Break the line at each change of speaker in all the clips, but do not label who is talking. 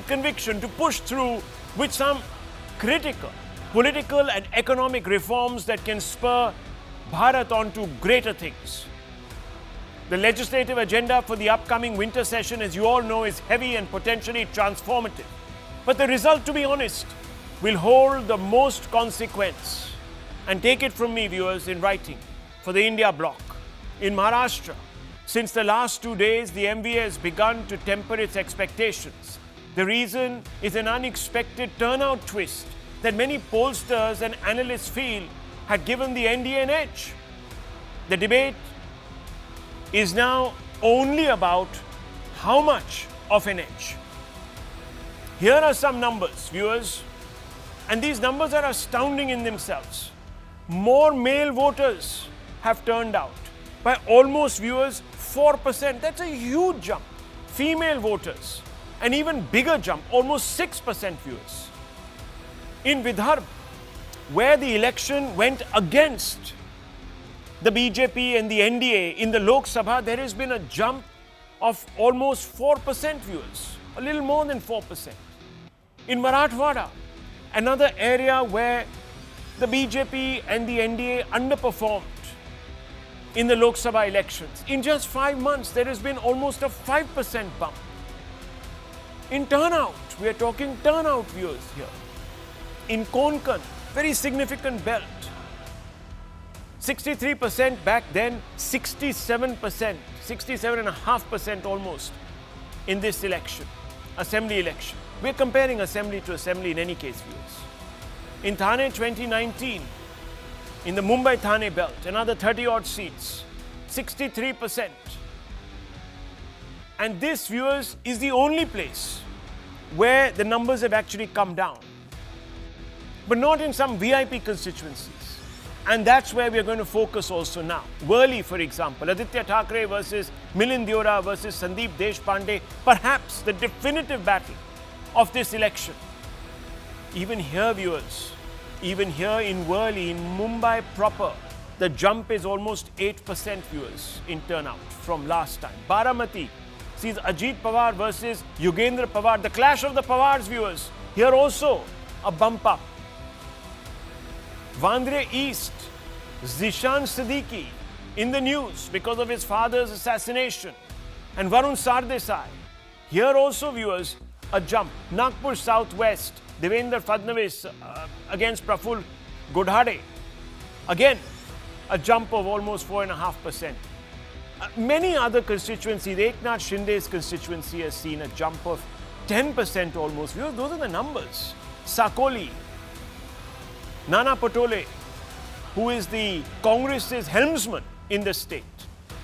conviction to push through with some critical political and economic reforms that can spur Bharat onto greater things. The legislative agenda for the upcoming winter session, as you all know, is heavy and potentially transformative. But the result, to be honest, will hold the most consequence. And take it from me, viewers, in writing, for the India bloc. In Maharashtra, since the last 2 days, the MVA has begun to temper its expectations. The reason is an unexpected turnout twist that many pollsters and analysts feel had given the I.N.D.A. an edge. The debate is now only about how much of an edge. Here are some numbers, viewers, and these numbers are astounding in themselves. More male voters have turned out by almost, viewers, 4%. That's a huge jump. Female voters, an even bigger jump, almost 6%, viewers. In Vidarbha, where the election went against the BJP and the I.N.D.A. in the Lok Sabha, there has been a jump of almost 4%, viewers, a little more than 4%. In Marathwada, another area where the BJP and the I.N.D.A. underperformed in the Lok Sabha elections, in just 5 months, there has been almost a 5% bump. In turnout, we are talking turnout, viewers, here. In Konkan, very significant belt. 63% back then, 67%, 67.5% almost in this election, assembly election. We're comparing assembly to assembly in any case, viewers. In Thane 2019, in the Mumbai-Thane belt, another 30-odd seats, 63%. And this, viewers, is the only place where the numbers have actually come down. But not in some VIP constituencies. And that's where we're going to focus also now. Worli, for example, Aditya Thackeray versus Milind Deora versus Sandeep Deshpande, perhaps the definitive battle of this election. Even here, viewers, even here in Worli, in Mumbai proper, the jump is almost 8%, viewers, in turnout from last time. Baramati sees Ajit Pawar versus Yogendra Pawar, the clash of the Pawars, viewers. Here also a bump up. Vandre East, Zishan Siddiqui in the news because of his father's assassination. And Varun Sardesai. Here also, viewers, a jump. Nagpur Southwest, Devendra Fadnavis against Praful Godhade. Again, a jump of almost 4.5%. Many other constituencies, Eknath Shinde's constituency has seen a jump of 10% almost. Viewers, those are the numbers. Sakoli, Nana Patole, who is the Congress's helmsman in the state.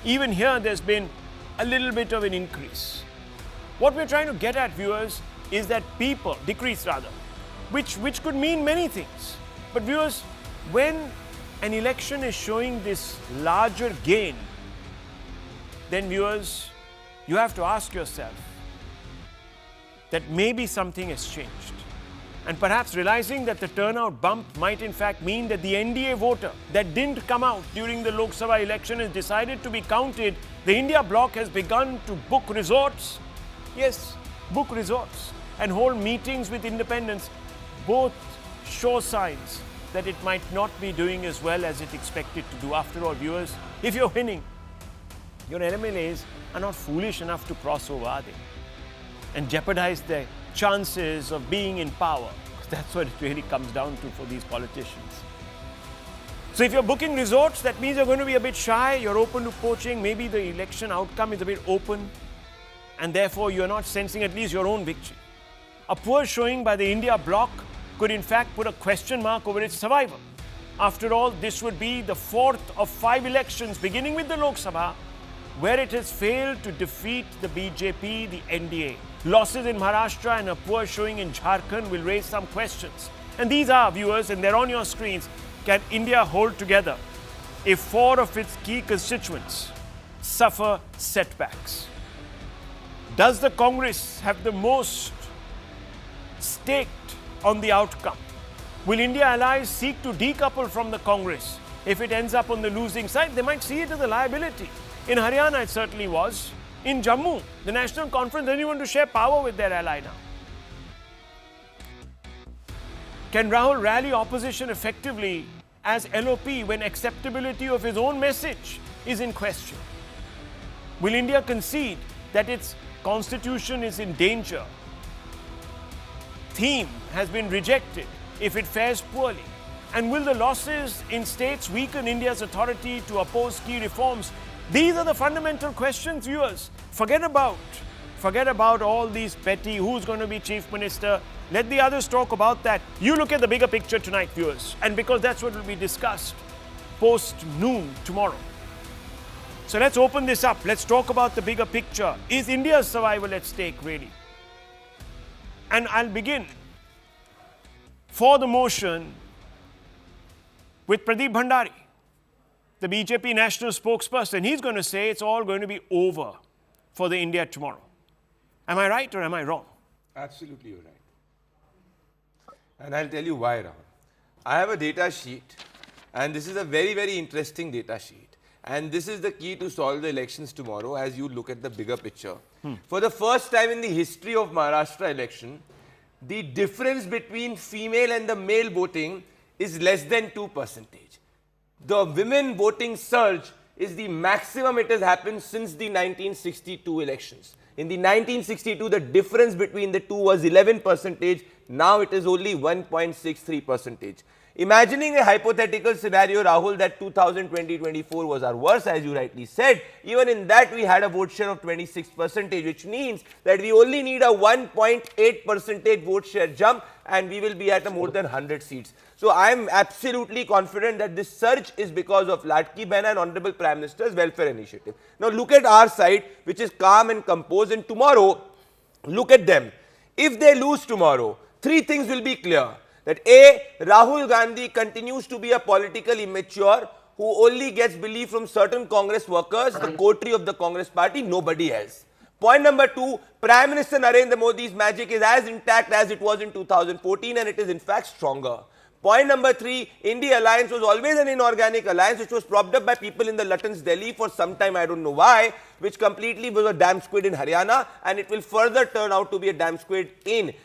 Even here, there's been a little bit of an increase. What we're trying to get at, viewers, is that people, decrease rather, which could mean many things. But viewers, when an election is showing this larger gain, then viewers, you have to ask yourself that maybe something has changed. And perhaps realizing that the turnout bump might in fact mean that the I.N.D.A. voter that didn't come out during the Lok Sabha election has decided to be counted, the India bloc has begun to book resorts. Yes, book resorts and hold meetings with independents. Both show signs that it might not be doing as well as it expected to do. After all, viewers, if you're winning, your MLAs are not foolish enough to cross over, are they? And jeopardize their chances of being in power. That's what it really comes down to for these politicians. So if you're booking resorts, that means you're going to be a bit shy, you're open to poaching, maybe the election outcome is a bit open, and therefore you're not sensing at least your own victory. A poor showing by the India bloc could in fact put a question mark over its survival. After all, this would be the 4th of 5 elections, beginning with the Lok Sabha, where it has failed to defeat the BJP, the I.N.D.A. Losses in Maharashtra and a poor showing in Jharkhand will raise some questions. And these are, viewers, and they're on your screens. Can India hold together if 4 of its key constituents suffer setbacks? Does the Congress have the most staked on the outcome? Will India allies seek to decouple from the Congress if it ends up on the losing side? They might see it as a liability. In Haryana, it certainly was. In Jammu, the National Conference doesn't want to share power with their ally now. Can Rahul rally opposition effectively as LOP when acceptability of his own message is in question? Will India concede that its constitution is in danger? Theme has been rejected if it fares poorly. And will the losses in states weaken India's authority to oppose key reforms? These are the fundamental questions, viewers. Forget about all these petty, who's going to be chief minister. Let the others talk about that. You look at the bigger picture tonight, viewers. And because that's what will be discussed post-noon tomorrow. So let's open this up. Let's talk about the bigger picture. Is India's survival at stake, really? And I'll begin for the motion with Pradeep Bhandari, the BJP national spokesperson. He's going to say it's all going to be over for the India tomorrow. Am I right or am I wrong?
Absolutely, you're right. And I'll tell you why, Rahul. I have a data sheet, and this is a very, very interesting data sheet. And this is the key to solve the elections tomorrow as you look at the bigger picture. For the first time in the history of Maharashtra election, the difference between female and the male voting is less than 2%. The women voting surge is the maximum it has happened since the 1962 elections. In the 1962, the difference between the two was 11%. Now it is only 1.63%. Imagining a hypothetical scenario, Rahul, that 2020-24 was our worst, as you rightly said. Even in that, we had a vote share of 26%, which means that we only need a 1.8% vote share jump, and we will be at a more than 100 seats. So I am absolutely confident that this surge is because of Latki Behna and Honorable Prime Minister's welfare initiative. Now look at our side, which is calm and composed, and tomorrow, look at them. If they lose tomorrow, three things will be clear. That A, Rahul Gandhi continues to be a political immature who only gets belief from certain Congress workers, the coterie of the Congress party, nobody else. Point number two, Prime Minister Narendra Modi's magic is as intact as it was in 2014, and it is in fact stronger. Point number three, India alliance was always an inorganic alliance which was propped up by people in the Lutyens Delhi for some time, I don't know why, which completely was a damn squid in Haryana, and it will further turn out to be a damn squid in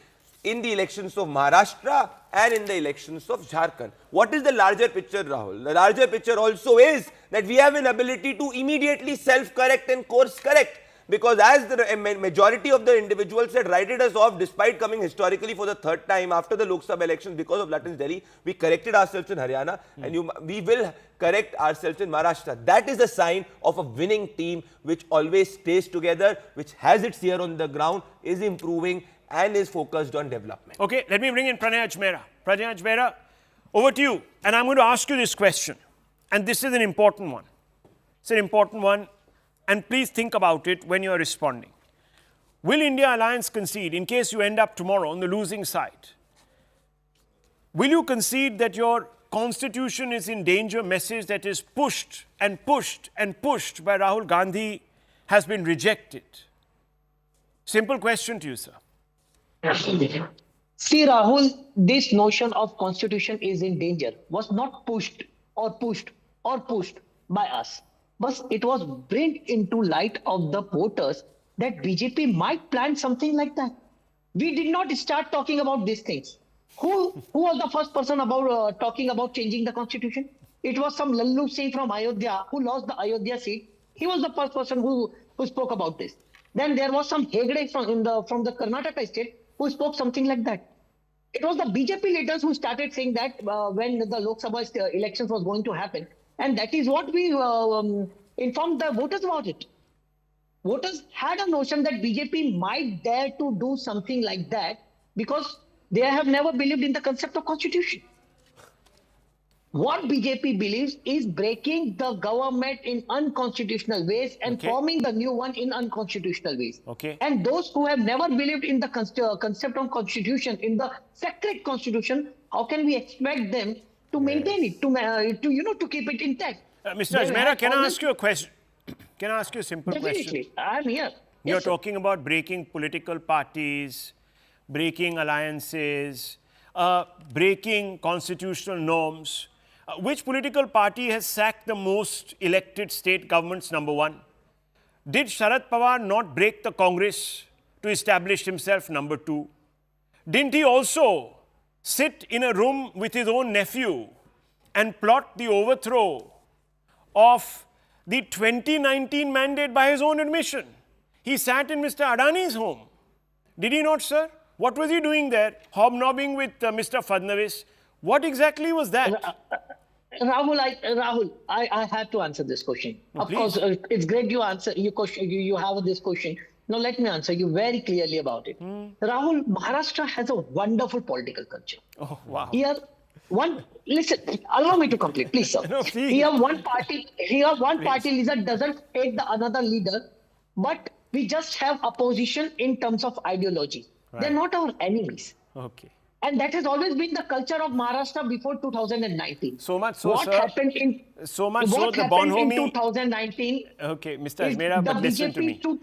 the elections of Maharashtra and in the elections of Jharkhand. What is the larger picture, Rahul? The larger picture also is that we have an ability to immediately self-correct and course-correct. Because as the majority of the individuals had righted us off despite coming historically for the third time after the Lok Sabha elections because of Lutyens Delhi, we corrected ourselves in Haryana and we will correct ourselves in Maharashtra. That is a sign of a winning team which always stays together, which has its ear on the ground, is improving and is focused on development.
Okay, let me bring in Pranay Ajmera. Pranay Ajmera, over to you. And I'm going to ask you this question. And this is an important one. It's an important one. And please think about it when you're responding. Will India alliance concede in case you end up tomorrow on the losing side? Will you concede that your constitution is in danger message that is pushed and pushed and pushed by Rahul Gandhi has been rejected? Simple question to you, sir.
See, Rahul, this notion of constitution is in danger was not pushed by us. But it was brought into light of the voters that BJP might plan something like that. We did not start talking about these things. Who was the first person about talking about changing the constitution? It was some Lallu Singh from Ayodhya who lost the Ayodhya seat. He was the first person who spoke about this. Then there was some Hegde from the Karnataka state who spoke something like that. It was the BJP leaders who started saying that when the Lok Sabha elections was going to happen. And that is what we informed the voters about it. Voters had a notion that BJP might dare to do something like that because they have never believed in the concept of constitution. What BJP believes is breaking the government in unconstitutional ways and forming the new one in unconstitutional ways.
Okay.
And those who have never believed in the concept of constitution, in the sacred constitution, how can we expect them to maintain it, to keep it intact?
Mr. Ajmera, can I ask you a question? Can I ask you a simple question?
Definitely, I'm here.
You're talking about breaking political parties, breaking alliances, breaking constitutional norms. Which political party has sacked the most elected state governments, number one? Did Sharad Pawar not break the Congress to establish himself, number two? Didn't he also sit in a room with his own nephew and plot the overthrow of the 2019 mandate by his own admission. He sat in Mr. Adani's home. Did he not, sir? What was he doing there? Hobnobbing with Mr. Fadnavis. What exactly was that?
Rahul, I have to answer this question.
No,
of
please.
course, it's great you answer you question. You have this question. Now let me answer you very clearly about it. Rahul, Maharashtra has a wonderful political culture.
Oh, wow.
Here, listen, allow me to complete, please, sir.
No, please.
Here, one party leader doesn't hate the another leader, but we just have opposition in terms of ideology.
Right.
They're not our enemies.
Okay.
And that has always been the culture of Maharashtra before 2019.
So much so,
what
sir.
Happened in,
So much so,
what
the
happened in
Bonhomi...
2019
Okay, Mr.
is
Ajmera,
the
but listen to
BJP
me.
2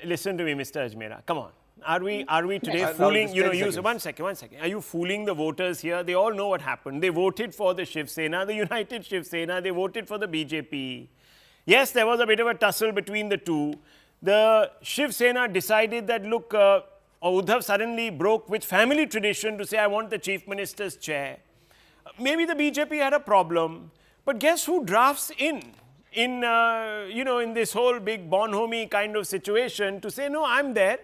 Listen to me, Mr. Ajmera. Come on. Are we today
Yes.
fooling,
Just
you know,
10 seconds.
one second. Are you fooling the voters here? They all know what happened. They voted for the Shiv Sena, the United Shiv Sena. They voted for the BJP. Yes, there was a bit of a tussle between the two. The Shiv Sena decided that, look, Uddhav suddenly broke with family tradition to say, I want the Chief Minister's chair. Maybe the BJP had a problem, but guess who drafts in this whole big Bonhomi kind of situation to say, no, I'm there.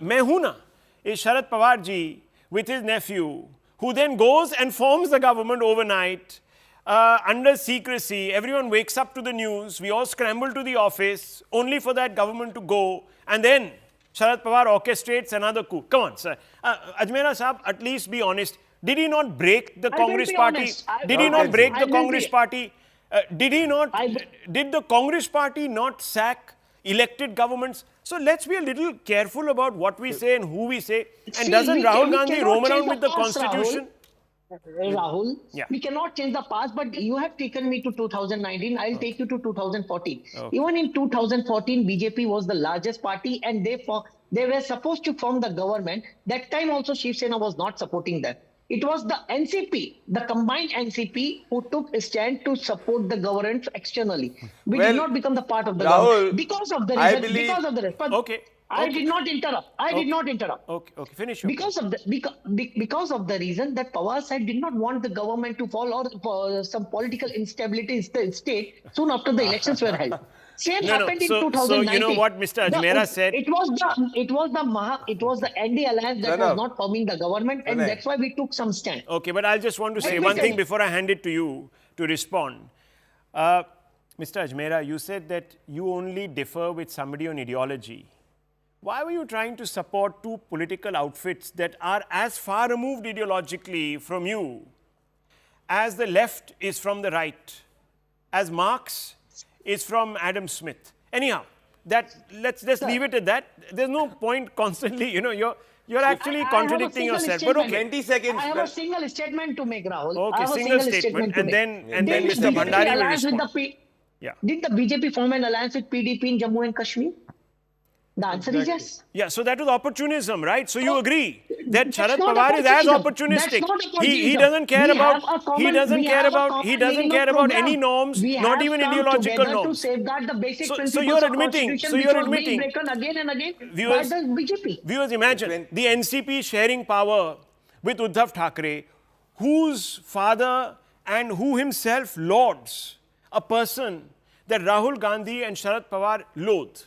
Mehuna is Sharad Pawar ji with his nephew, who then goes and forms the government overnight under secrecy. Everyone wakes up to the news. We all scramble to the office only for that government to go. And then Sharad Pawar orchestrates another coup. Come on, sir. Ajmera Saab, at least be honest. Did he not break the
I will
Congress
be
party?
honest.
Did he not break
I
the
will
Congress
be-
party? Did the Congress party not sack elected governments? So let's be a little careful about what we say and who we say. And
See,
doesn't
we
Rahul
we
Gandhi
cannot
roam
change
around with the
past,
constitution?
Rahul,
Yeah.
we cannot change the past, but you have taken me to 2019. I'll take you to 2014.
Okay.
Even in 2014, BJP was the largest party, and they were supposed to form the government. That time also, Shiv Sena was not supporting them. It was the NCP, the combined NCP, who took a stand to support the government externally. We
Well,
did not become the part of the
Rahul,
government because of the
I
reason.
believe-
Because of the reason.
Okay.
I
Okay.
did not interrupt. I did not interrupt.
Okay, finish your
Because of the because of the reason that Pawar side did not want the government to fall or some political instability in the state soon after the elections were held. Same
No, no.
happened
So-
in 2019.
so you know what Mr. Ajmera said?
No,
It was the I.N.D.I.A alliance that
No, no.
was not forming the government, and
No, no.
that's why we took some stand.
Okay, but I just want to say
Let me
one
tell
thing
you.
before I hand it to you to respond. Mr. Ajmera, you said that you only differ with somebody on ideology. Why were you trying to support two political outfits that are as far removed ideologically from you as the left is from the right, as Marx is from Adam Smith? Anyhow, let's just leave it at that. There's no point constantly, you're actually
I have a
contradicting
single
yourself. But
statement.
okay.
20 seconds.
I have a single statement to make, Rahul. I
Okay,
have a
single statement,
statement to
and
make.
then
Did
Mr.
BJP
Bhandari will
alliance with
respond. Yeah.
Did the BJP form an alliance with PDP in Jammu and Kashmir? The answer is yes.
Yeah, so that was opportunism, right? So you agree that
That's
Sharad
not
Pawar is as
opportunism.
opportunistic.
That's not
He
opportunism.
doesn't care
We
about
have a common-
he doesn't
we
care
have a
about
common
he doesn't
minimum
care about
program.
any norms,
We
not
have
even
come
ideological
together
norms.
to safeguard the basic
So
principles
you're
of
admitting-
Constitution,
so
which
you're
was
admitting-
being broken again and again
Viewers-
by the BJP.
Viewers, imagine the NCP sharing power with Uddhav Thackeray, whose father and who himself lauds a person that Rahul Gandhi and Sharad Pawar loathe,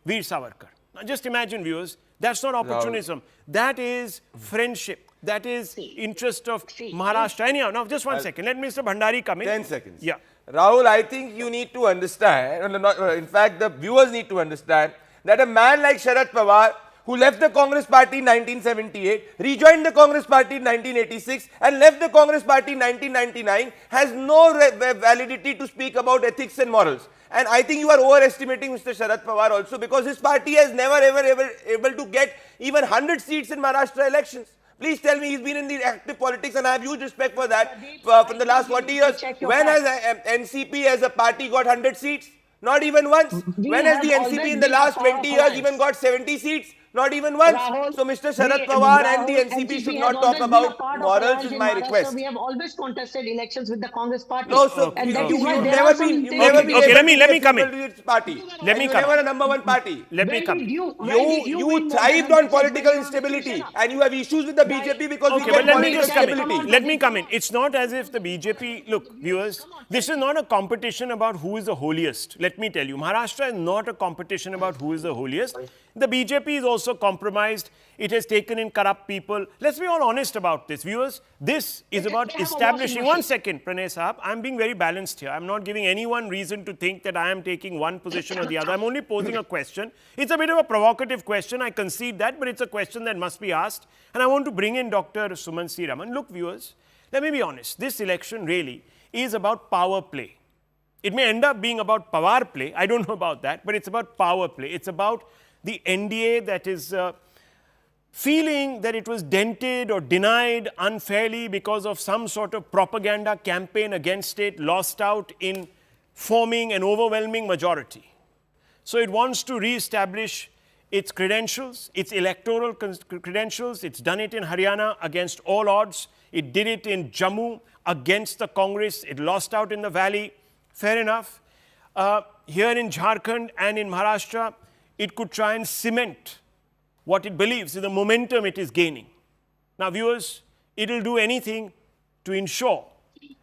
Veer Savarkar. Now just imagine, viewers, that's not opportunism. That is friendship. That is interest of Maharashtra. Anyhow, now just one second. Let Mr. Bhandari come in.
10 seconds.
Yeah.
Rahul, I think you need to understand, in fact, the viewers need to understand that a man like Sharad Pawar, who left the Congress party in 1978, rejoined the Congress party in 1986, and left the Congress party in 1999, has no validity to speak about ethics and morals. And I think you are overestimating Mr. Sharad Pawar also, because his party has never ever able to get even 100 seats in Maharashtra elections. Please tell me, he's been in the active politics, and I have huge respect for that. For the last 40 years, when has NCP as a party got 100 seats? Not even once.
We
When has the
have
NCP
always
in the
been a
last
power
20 years
alliance.
even got 70 seats? Not even once.
Rahul,
So Mr. Sharad Pawar and the
Rahul,
NCP should
NCP
not
has
talk
always been a
about
part of
morals
alliance
is
in
my
Maharashtra.
request.
We have always contested elections with the Congress party.
No, so
And that
you,
is why
you've
there
never
are some
been, you've
internal
never been
Okay,
able
let
to
me
be a
come in.
single digit party.
Let me
and you
come
never
in.
a number one party.
Let me
when
come
did
in.
when did
You
win more
thrived
than
on
100 seats
political
based on
instability,
Shiv Sena?
and you have issues with the
Guys,
BJP because we
Okay,
get
but let me
political
just come
stability.
in. Let me come in. It's not as if the BJP, look, viewers, this is not a competition about who is the holiest. Let me tell you, Maharashtra is not a competition about who is the holiest. The BJP is also compromised. It has taken in corrupt people. Let's be all honest about this, viewers. This is about
they have a
establishing.
washing
One
machine.
second, Pranay Sahab. I'm being very balanced here. I'm not giving anyone reason to think that I am taking one position or the other. I'm only posing a question. It's a bit of a provocative question. I concede that, but it's a question that must be asked. And I want to bring in Dr. Suman C. Raman. Look, viewers, let me be honest. This election really is about power play. It may end up being about power play. I don't know about that, but it's about power play. It's about the N.D.A. that is feeling that it was dented or denied unfairly because of some sort of propaganda campaign against it, lost out in forming an overwhelming majority. So it wants to re-establish its credentials, its electoral credentials. It's done it in Haryana against all odds. It did it in Jammu against the Congress. It lost out in the valley. Fair enough. Here in Jharkhand and in Maharashtra, it could try and cement what it believes is the momentum it is gaining. Now, viewers, it will do anything to ensure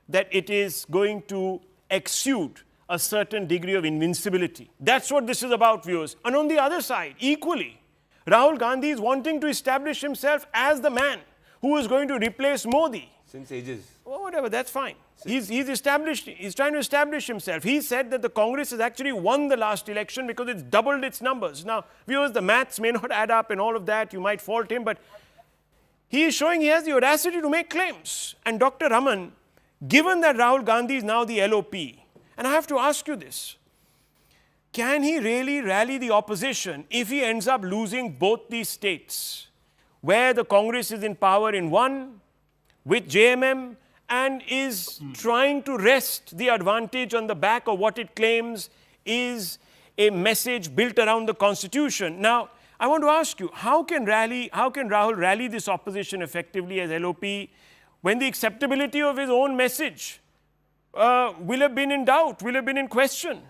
that it is going to exude a certain degree of invincibility. That's what this is about, viewers. And on the other side, equally, Rahul Gandhi is wanting to establish himself as the man who is going to replace Modi.
Since ages.
Well, whatever, that's fine. He's trying to establish himself. He said that the Congress has actually won the last election because it's doubled its numbers. Now, viewers, the maths may not add up and all of that. You might fault him, but he is showing he has the audacity to make claims. And Dr. Raman, given that Rahul Gandhi is now the LOP, and I have to ask you this, can he really rally the opposition if he ends up losing both these states, where the Congress is in power in one, with JMM, and is trying to wrest the advantage on the back of what it claims is a message built around the Constitution. Now, I want to ask you, how can Rahul rally this opposition effectively as LOP when the acceptability of his own message will have been in doubt, will have been in question?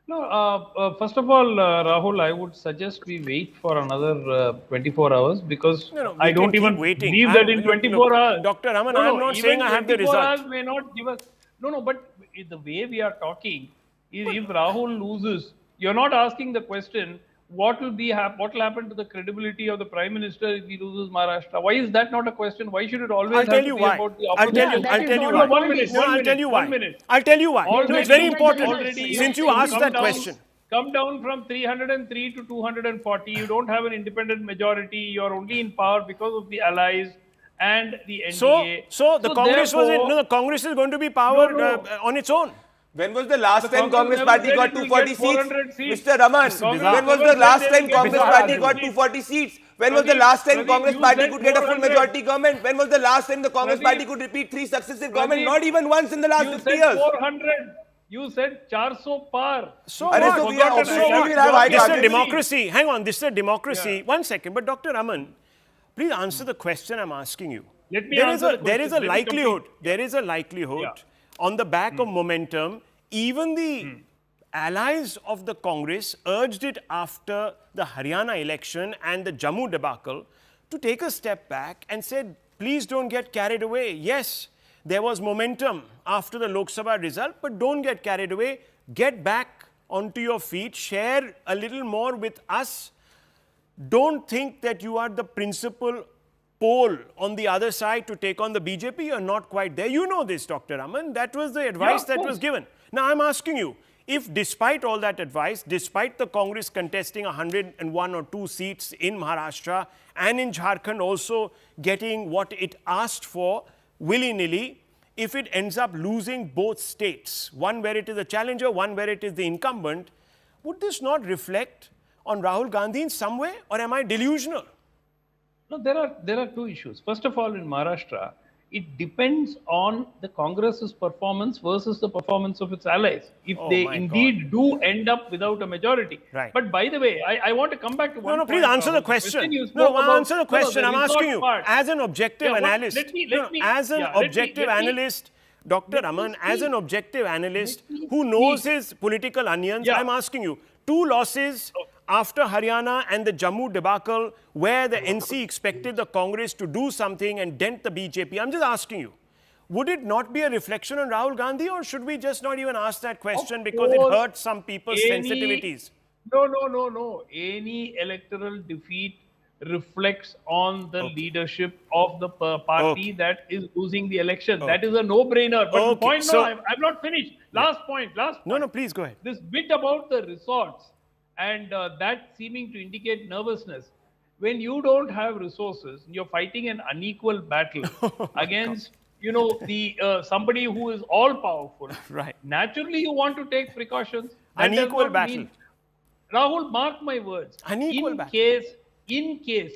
No, first of all, Rahul, I would suggest we wait for another 24 hours because I don't even believe that in 24 hours.
Dr. Raman, I'm not saying I have the result.
24 hours may not give us. No, but the way we are talking is if Rahul loses, you're not asking the question, what will happen to the credibility of the Prime Minister if he loses Maharashtra? Why is that not a question? Why should it always
I'll tell you why.
about the
I'll tell you why.
One minute.
I'll tell you why. I'll tell you why. No, it's very important. Since you asked that question.
Come down from 303 to 240. You don't have an independent majority. You're only in power because of the allies and the N.D.A.
So the Congress the Congress is going to be powered on its own.
When was the last time Congress party got 240
seats?
Mr. Raman, when was the last time Congress party got 240 seats? When was the last time Congress party could get a full majority government? When was the last time the Congress party could repeat 3 successive governments? Not even once in the last 50 years.
400. You said 400 par.
So
what?
This is a democracy. Hang on, this is a democracy. One second, but Dr. Raman, please answer the question I'm asking you.
Let me answer the question.
There is a likelihood on the back of momentum, even the allies of the Congress urged it after the Haryana election and the Jammu debacle to take a step back and said, please don't get carried away. Yes, there was momentum after the Lok Sabha result, but don't get carried away. Get back onto your feet, share a little more with us. Don't think that you are the principal pole on the other side to take on the BJP. You're not quite there. You know this, Dr. Raman. That was the advice that was given. Now, I'm asking you, if despite all that advice, despite the Congress contesting 101 or 2 seats in Maharashtra and in Jharkhand also getting what it asked for willy-nilly, if it ends up losing both states, one where it is a challenger, one where it is the incumbent, would this not reflect on Rahul Gandhi in some way, or am I delusional?
No, there are 2 issues. First of all, in Maharashtra, it depends on the Congress's performance versus the performance of its allies. If
Oh
they
my
indeed do end up without a majority.
Right.
But by the way, I want to come back to one
No, please
point,
answer the
Rahul.
question.
You
No,
spoke about,
answer the question.
the
I'm asking
resort
you,
part.
as an objective
Yeah,
analyst.
let me,
as an
yeah, let me-
objective
let me-
analyst, Dr.
let me
Raman, as an
speak.
objective analyst
Let me
who knows
speak.
his political onions,
Yeah.
I'm asking you, 2 losses after Haryana and the Jammu debacle, where the NC expected the Congress to do something and dent the BJP. I'm just asking you, would it not be a reflection on Rahul Gandhi, or should we just not even ask that question because it
course,
hurts some people's sensitivities?
No. Any electoral defeat reflects on the leadership of the party that is losing the election. That is a no-brainer. But the
Okay,
point,
so-
I'm not finished. Last point.
No, please go ahead.
This bit about the resorts and that seeming to indicate nervousness. When you don't have resources, you're fighting an unequal battle against, the somebody who is all powerful.
Right.
Naturally, you want to take precautions. That does
Unequal
not
battle.
mean- Rahul, mark my words.
Unequal
in
battle.
case,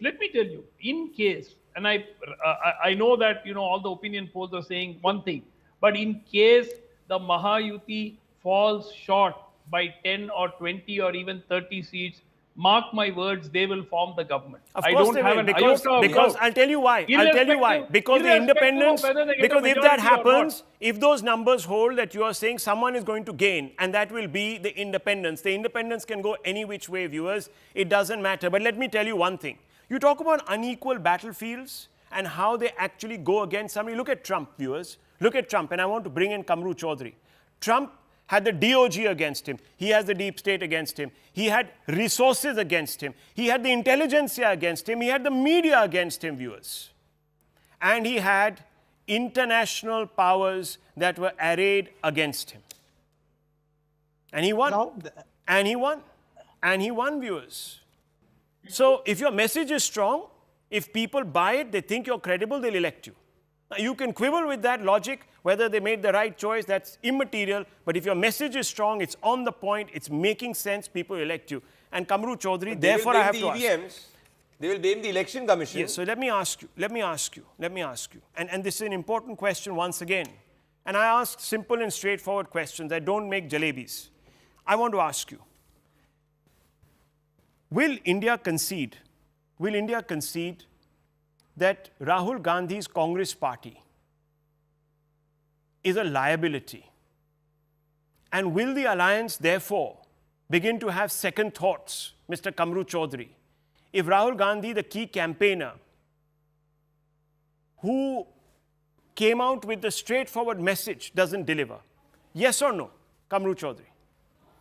let me tell you, in case, and I know that all the opinion polls are saying one thing, but in case the Mahayuti falls short by 10 or 20 or even 30 seats, mark my words, they will form the government.
Of
I
course
don't
they
have
will,
an
because
iota of
because
doubt.
I'll tell you why. Because the
Irrespective of
independence,
whether they get a
because if that
majority or not.
happens, if those numbers hold, that you are saying someone is going to gain, and that will be the independence. The independence can go any which way, viewers. It doesn't matter. But let me tell you one thing. You talk about unequal battlefields and how they actually go against somebody. Look at Trump, viewers. Look at Trump, and I want to bring in Kamru Chaudhary. Trump had the DOG against him. He has the deep state against him. He had resources against him. He had the intelligentsia against him. He had the media against him, viewers. And he had international powers that were arrayed against him. And he won. And he won. And he won, viewers. So if your message is strong, if people buy it, they think you're credible, they'll elect you. Now, you can quibble with that logic, whether they made the right choice, that's immaterial. But if your message is strong, it's on the point, it's making sense, people elect you. And Kamru Chaudhary, therefore I have to ask.
They will blame the election commission.
Yes, so let me ask you. And this is an important question once again. And I ask simple and straightforward questions. I don't make jalebis. I want to ask you, will India concede that Rahul Gandhi's Congress party is a liability? And will the alliance therefore begin to have second thoughts, Mr. Kamru Chaudhary, if Rahul Gandhi, the key campaigner, who came out with the straightforward message, doesn't deliver? Yes or no, Kamru Chaudhary?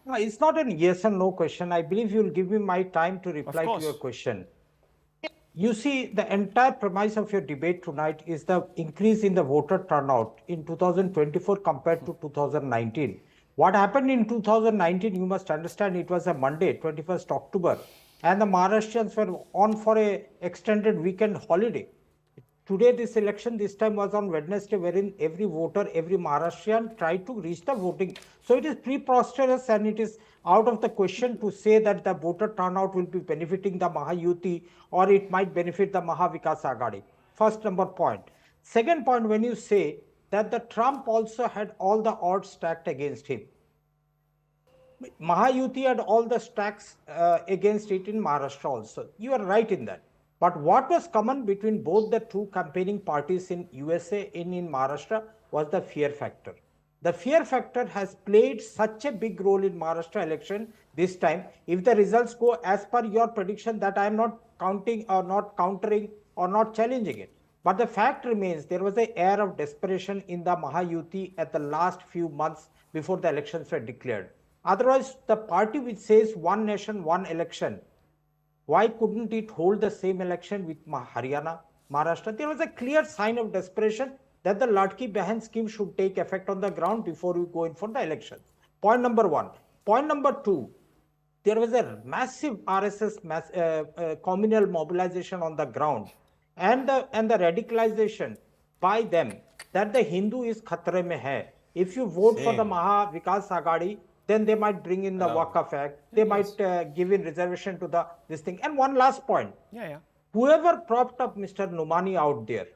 No, it's not a yes and no question. I believe you'll give me my time to reply to your question. You see, the entire premise of your debate tonight is the increase in the voter turnout in 2024 compared to 2019. What happened in 2019, you must understand, it was a Monday, 21st October, and the Maharashtrians were on for a extended weekend holiday. Today, this election this time was on Wednesday, wherein every voter, every Maharashtrian tried to reach the voting. So it is preposterous and it is out of the question to say that the voter turnout will be benefiting the mahayuti or it might benefit the mahavikasaghadi. First number point. Second point, when you say that the Trump also had all the odds stacked against him. Mahayuti had all the stacks against it in Maharashtra also. You are right in that. But what was common between both the two campaigning parties in USA and in Maharashtra was the fear factor. The fear factor has played such a big role in Maharashtra election this time. If the results go as per your prediction, that I am not counting or not countering or not challenging it. But the fact remains, there was an air of desperation in the Mahayuti at the last few months before the elections were declared. Otherwise, the party which says one nation, one election, why couldn't it hold the same election with Haryana, Maharashtra? There was a clear sign of desperation that the Ladki Behan scheme should take effect on the ground before we go in for the elections. Point number one. Point number two, there was a massive RSS communal mobilization on the ground and the radicalization by them that the Hindu is khatre mein hai. If you vote for the Mahavikasaghadi, then they might bring in the Wakaf Act. They might give in reservation to this thing. And one last point. Whoever propped up Mr. Numani out there,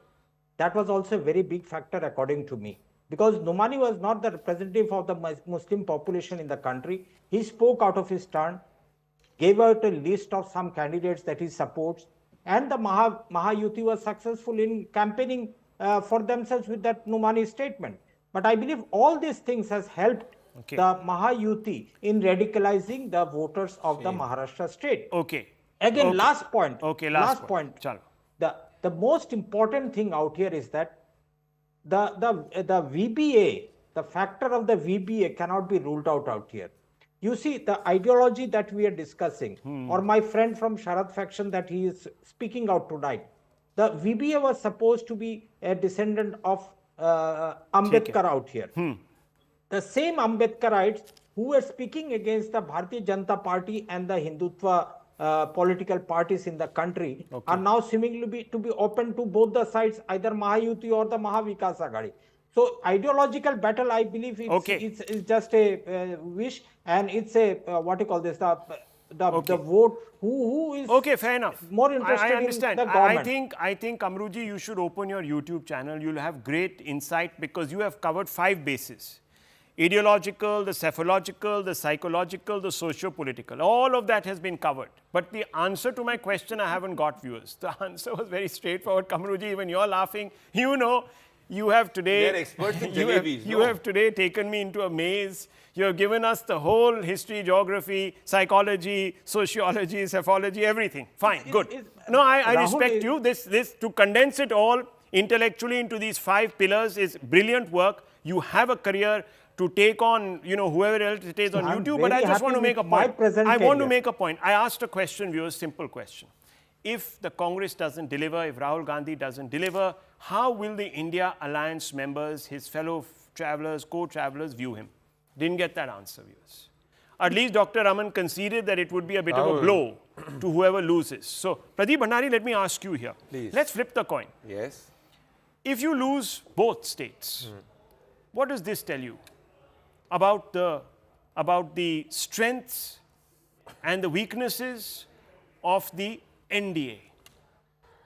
That was also a very big factor according to me. Because Numani was not the representative of the Muslim population in the country. He spoke out of his turn, gave out a list of some candidates that he supports, and the Mahayuti was successful in campaigning for themselves with that Numani statement. But I believe all these things has helped the Mahayuti in radicalizing the voters of the Maharashtra state.
Okay.
Again,
Okay.
last point.
Okay, last point. Chalo.
The most important thing out here is that the VBA, the factor of the VBA cannot be ruled out here. You see, the ideology that we are discussing, or my friend from Sharad faction that he is speaking out tonight, the VBA was supposed to be a descendant of Ambedkar out here. The same Ambedkarites who were speaking against the Bharatiya Janata Party and the Hindutva political parties in the country are now seemingly to be open to both the sides, either Mahayuti or the Mahavikasaghadi. So ideological battle, I believe it's just a wish, and it's a what do you call this, the vote who is
fair enough.
more interested
I understand.
in the government.
I think Kamruji, you should open your YouTube channel. You'll have great insight because you have covered 5 bases: ideological, the psephological, the psychological, the socio-political. All of that has been covered. But the answer to my question, I haven't got, viewers. The answer was very straightforward. Kamruji, even you're laughing. You know, you have today...
They're experts in jalebis.
You have today taken me into a maze. You have given us the whole history, geography, psychology, sociology, psephology, everything. Fine, good. No, I respect you. This to condense it all intellectually into these 5 pillars is brilliant work. You have a career to take on, whoever else it is on YouTube, but I just want to make a point. I want to make a point. I asked a question, viewers, simple question. If the Congress doesn't deliver, if Rahul Gandhi doesn't deliver, how will the India Alliance members, his fellow travelers, co-travelers view him? Didn't get that answer, viewers. At least Dr. Raman conceded that it would be a bit of a blow to whoever loses. So, Pradeep Bhandari, let me ask you here.
Please.
Let's flip the coin.
Yes.
If you lose both states, what does this tell you about the strengths and the weaknesses of the N.D.A.?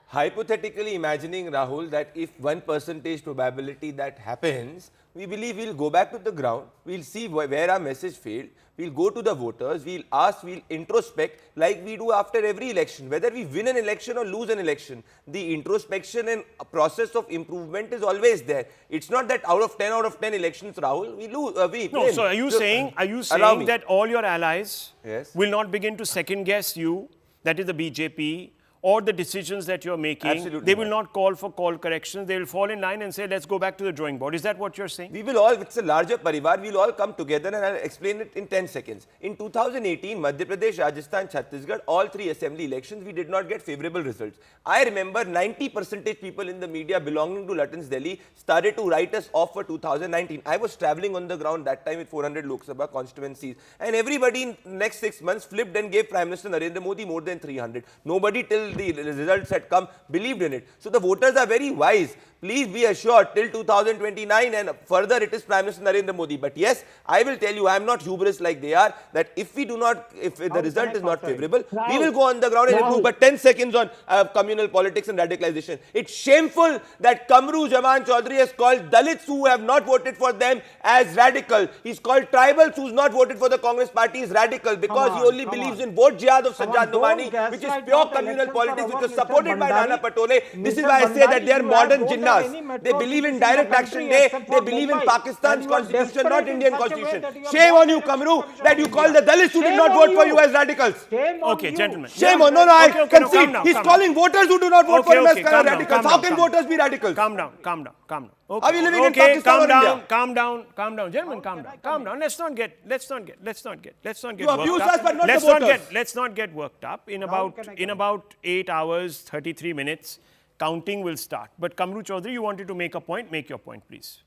Hypothetically imagining, Rahul, that if 1% probability that happens, we believe we'll go back to the ground, we'll see where our message failed, we'll go to the voters, we'll ask, we'll introspect like we do after every election. Whether we win an election or lose an election, the introspection and process of improvement is always there. It's not that out of 10 elections, Rahul, we lose, we
No,
win.
so are you saying that all your allies will not begin to second guess you, that is the BJP, or the decisions that you're making?
Absolutely
they will not call for call corrections. They will fall in line and say, let's go back to the drawing board. Is that what you're saying?
We will all, it's a larger parivar, we'll all come together and I'll explain it in 10 seconds. In 2018, Madhya Pradesh, Rajasthan, Chhattisgarh, all 3 assembly elections, we did not get favorable results. I remember 90% people in the media belonging to Lutyens Delhi started to write us off for 2019. I was traveling on the ground that time with 400 Lok Sabha constituencies, and everybody in the next 6 months flipped and gave Prime Minister Narendra Modi more than 300. Nobody till the results had come believed in it. So the voters are very wise. Please be assured, till 2029 and further, it is Prime Minister Narendra Modi. But yes, I will tell you, I am not hubris like they are, that if we do not, if the result is not favorable, we will go on the ground and improve. But 10 seconds on communal politics and radicalization. It's shameful that Kamru Jaman Chaudhary has called Dalits who have not voted for them as radical. He's called tribals who's not voted for the Congress party is radical because he only believes in vote jihad of Sajjad Numani, which is pure communal politics, which is supported by Nana Patole. This is why I say that they are modern jinnahs. They believe in direct action. They believe in Pakistan's constitution, not Indian constitution. Shame on you, Kamru, that you call the Dalits who did not vote for you as radicals.
Okay, gentlemen.
Shame on, I concede. He's calling voters who do not vote for him as radicals. How can voters be radicals?
Calm down. Okay.
Are we living in Pakistan or India?
Calm down, gentlemen, calm down. Let's not get
You abuse us, but not the voters.
Let's not get worked up. In about 8 hours, 33 minutes, counting will start. But Kamru Chaudhary, you wanted to make a point. Make your point, please.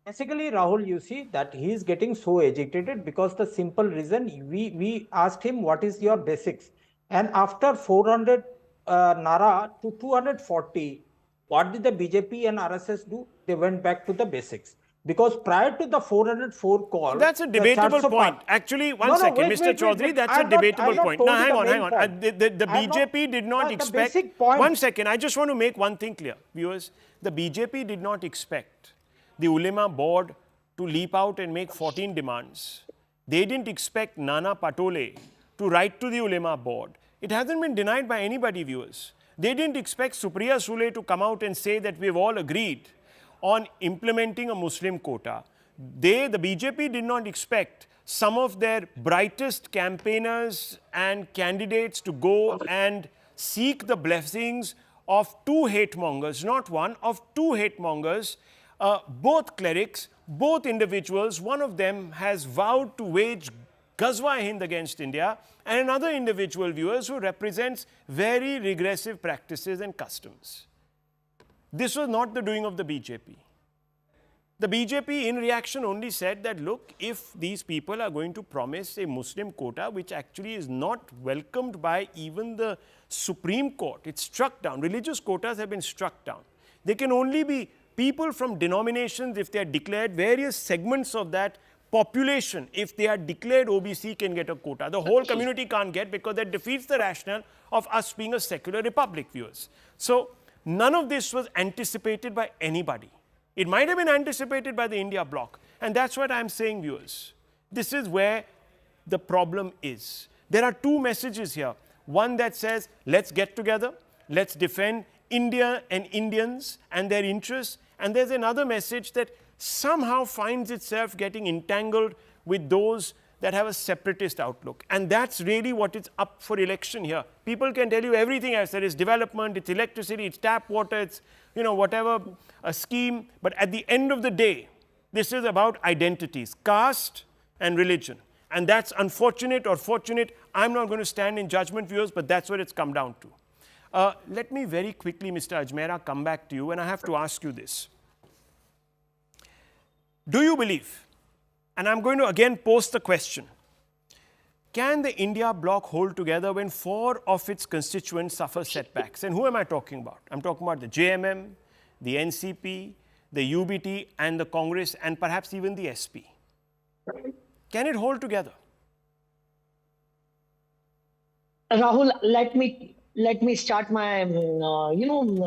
Basically, Rahul, you see that he is getting so agitated because the simple reason we asked him what is your basics, and after 400 Nara to 240, what did the BJP and RSS do? They went back to the basics. Because prior to the 404 call,
That's a
the
debatable
Charso
point.
Part-
Actually, one
No, no,
second,
wait,
Mr.
wait,
Chaudhary,
wait.
that's
I
a
have not-
debatable
I have not
point.
told
Now,
you
hang
the
on, hang
main
on.
point.
The
I have not-
BJP did not
the
expect.
basic point.
One second, I just want to make one thing clear, viewers. The BJP did not expect the Ulema board to leap out and make 14 demands. They didn't expect Nana Patole to write to the Ulema board. It hasn't been denied by anybody, viewers. They didn't expect Supriya Sule to come out and say that we've all agreed on implementing a Muslim quota. The BJP did not expect some of their brightest campaigners and candidates to go and seek the blessings of two hate mongers, not one, of two hate mongers, both clerics, both individuals. One of them has vowed to wage Ghazwa-e-Hind against India, and another individual, viewers, who represents very regressive practices and customs. This was not the doing of the BJP. The BJP in reaction only said that, look, if these people are going to promise a Muslim quota, which actually is not welcomed by even the Supreme Court, it's struck down. Religious quotas have been struck down. They can only be people from denominations if they are declared, various segments of that population, if they are declared OBC, can get a quota. The whole community can't get, because that defeats the rationale of us being a secular republic, viewers. So none of this was anticipated by anybody. It might have been anticipated by the India bloc. And that's what I'm saying, viewers. This is where the problem is. There are two messages here. One that says, let's get together, let's defend India and Indians and their interests. And there's another message that somehow finds itself getting entangled with those that have a separatist outlook. And that's really what is up for election here. People can tell you everything else. There is development, it's electricity, it's tap water, it's, whatever, a scheme. But at the end of the day, this is about identities, caste and religion. And that's unfortunate or fortunate. I'm not going to stand in judgment, viewers, but that's what it's come down to. Let me very quickly, Mr. Ajmera, come back to you, and I have to ask you this. Do you believe, and I'm going to again post the question, can the India bloc hold together when 4 of its constituents suffer setbacks? And who am I talking about? I'm talking about the JMM, the NCP, the UBT, and the Congress, and perhaps even the SP. Can it hold together?
Rahul, let me start my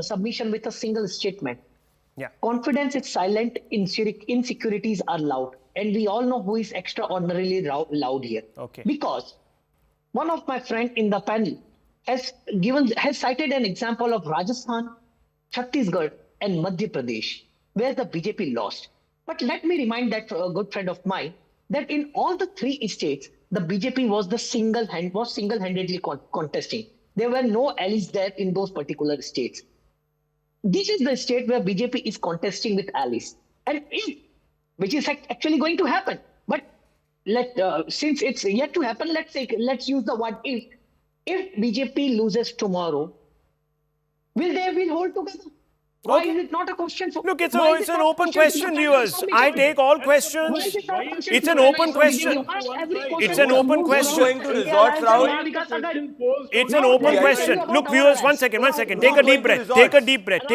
submission with a single statement.
Yeah.
Confidence is silent, insecurities are loud. And we all know who is extraordinarily loud here.
Okay.
Because one of my friends in the panel has cited an example of Rajasthan, Chhattisgarh, and Madhya Pradesh, where the BJP lost. But let me remind that good friend of mine that in all the 3 states, the BJP was single-handedly contesting. There were no allies there in those particular states. This is the state where BJP is contesting with allies, and which is actually going to happen. But since it's yet to happen, let's use the word if. If BJP loses tomorrow, will hold together? Why is it not a question for?
Look, it's an open question, viewers. I take all questions. It's an open question. It's an open question.
Going to resort, Rahul?
It's an open question. Look, viewers, one second. Take a deep breath. Take a deep breath.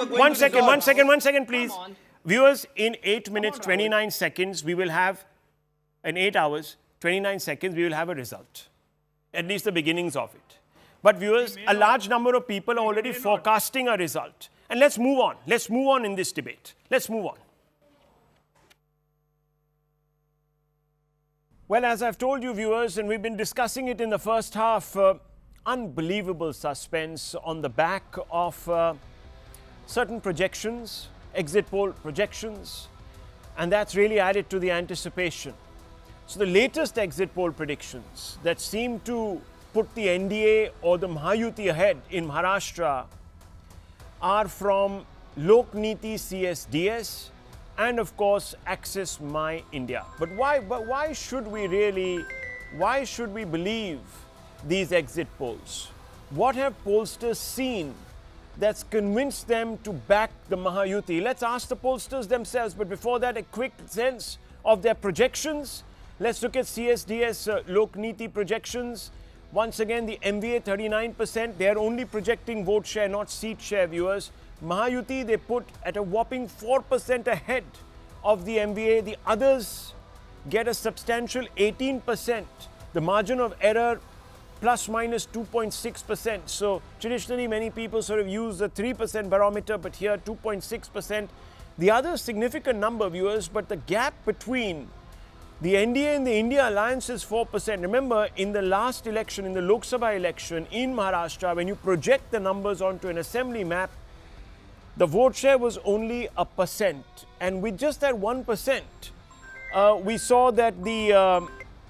One second, please. Viewers, in 8 minutes, 29 seconds, we will have, in 8 hours, 29 seconds, we will have a result. At least the beginnings of it. But viewers, a large number of people are already forecasting a result. And let's move on. Let's move on in this debate. Let's move on. Well, as I've told you, viewers, and we've been discussing it in the first half, unbelievable suspense on the back of certain projections, exit poll projections, and that's really added to the anticipation. So the latest exit poll predictions that seem to put the I.N.D.I.A or the Mahayuti ahead in Maharashtra are from Lok Niti CSDS and of course Access My India. But why should we believe these exit polls? What have pollsters seen that's convinced them to back the Mahayuti? Let's ask the pollsters themselves, but before that, a quick sense of their projections. Let's look at CSDS Lok Niti projections. Once again, the MVA 39%, they are only projecting vote share, not seat share, viewers. Mahayuti, they put at a whopping 4% ahead of the MVA. The others get a substantial 18%. The margin of error plus minus 2.6%. So traditionally many people sort of use the 3% barometer, but here 2.6%. The other significant number, viewers, but the gap between the NDA and the India alliance is 4%. Remember, in the last election, in the Lok Sabha election in Maharashtra, when you project the numbers onto an assembly map, the vote share was only 1%. And with just that 1%, we saw that the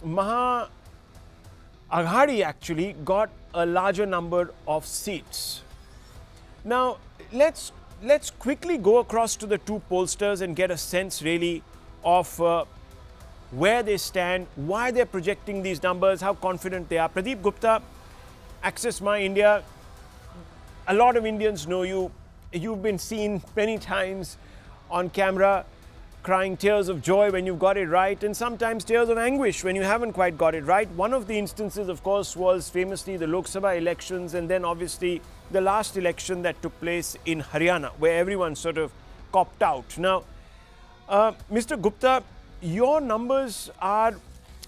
mahavikasaghadi actually got a larger number of seats. Now, let's quickly go across to the two pollsters and get a sense really of where they stand, why they're projecting these numbers, how confident they are. Pradeep Gupta, Access My India. A lot of Indians know you. You've been seen many times on camera crying tears of joy when you've got it right, and sometimes tears of anguish when you haven't quite got it right. One of the instances, of course, was famously the Lok Sabha elections, and then obviously the last election that took place in Haryana, where everyone sort of copped out. Now, Mr. Gupta, your numbers are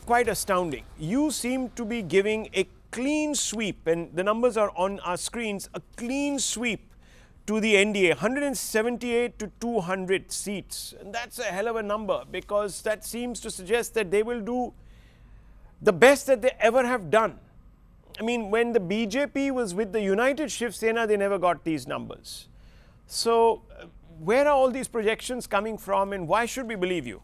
quite astounding. You seem to be giving a clean sweep, and the numbers are on our screens, a clean sweep to the NDA, 178 to 200 seats. And that's a hell of a number, because that seems to suggest that they will do the best that they ever have done. I mean, when the BJP was with the United Shiv Sena, they never got these numbers. So where are all these projections coming from, and why should we believe you?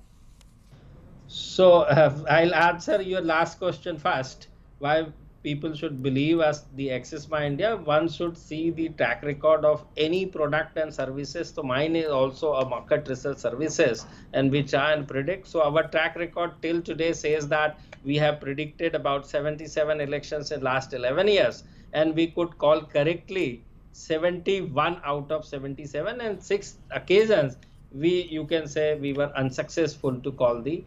So I'll answer your last question first. Why people should believe us, the Access My India? One should see the track record of any product and services. So mine is also a market research services, and we try and predict. So our track record till today says that we have predicted about 77 elections in last 11 years, and we could call correctly 71 out of 77, and 6 occasions you can say we were unsuccessful to call the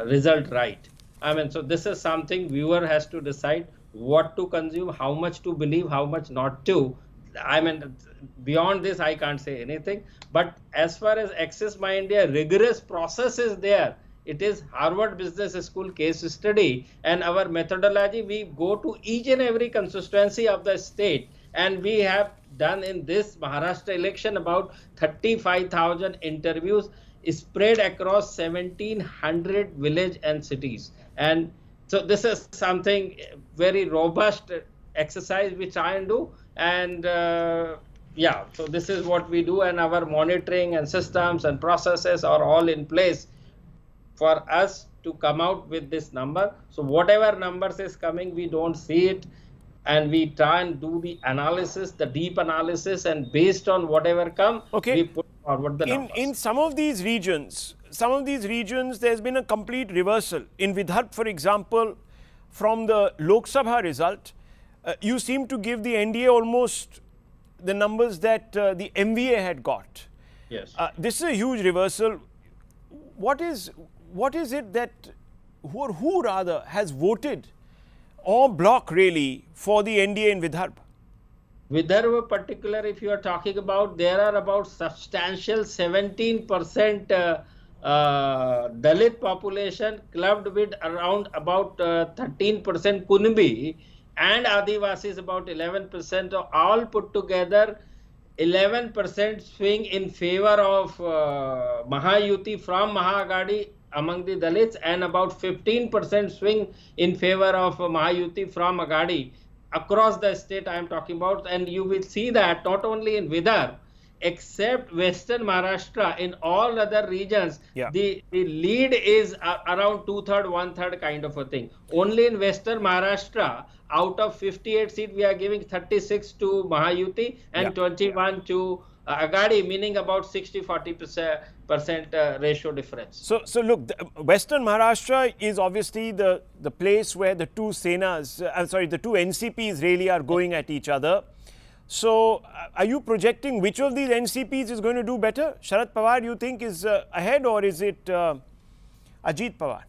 result right. I mean, so this is something viewer has to decide what to consume, how much to believe, how much not to. I mean, beyond this, I can't say anything. But as far as Access My India, rigorous process is there. It is Harvard Business School case study, and our methodology, we go to each and every constituency of the state, and we have done in this Maharashtra election about 35,000 interviews spread across 1,700 villages and cities. And so this is something very robust exercise we try and do. And yeah, so this is what we do, and our monitoring and systems and processes are all in place for us to come out with this number. So whatever numbers is coming, we don't see it, and we try and do the analysis, the deep analysis, and based on whatever come, we put forward the numbers.
In some of these regions, there's been a complete reversal. In Vidarbha, for example, from the Lok Sabha result, you seem to give the NDA almost the numbers that the MVA had got.
Yes.
This is a huge reversal. What is it that, who rather has voted en bloc really for the NDA in Vidarbha?
Vidarbha particular, if you are talking about, there are about substantial 17% Dalit population clubbed with around about 13% Kunbi, and Adivasis about 11%, so all put together 11% swing in favor of Mahayuti from Mahayuti among the Dalits, and about 15% swing in favor of Mahayuti from Aghadi across the state I am talking about. And you will see that not only in Vidarbha, except Western Maharashtra, in all other regions, the lead is around 2/3, 1/3 kind of a thing. Only in Western Maharashtra, out of 58 seats, we are giving 36 to Mahayuti and 21 to Aghadi, meaning about 60-40% ratio difference.
So look, Western Maharashtra is obviously the place where the two Senas, the two NCPs really are going at each other. So are you projecting which of these NCPs is going to do better? Sharad Pawar, you think, is ahead, or is it Ajit Pawar?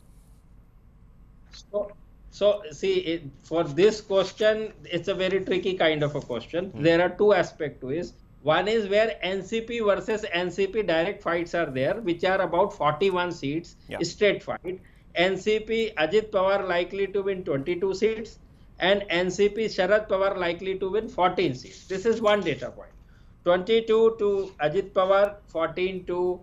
So see, for this question, it's a very tricky kind of a question. There are two aspects to it. One is where NCP versus NCP direct fights are there, which are about 41 seats,
Yeah.
straight fight. NCP Ajit Pawar likely to win 22 seats, and NCP Sharad Pawar likely to win 14 seats. This is one data point. 22 to Ajit Pawar, 14 to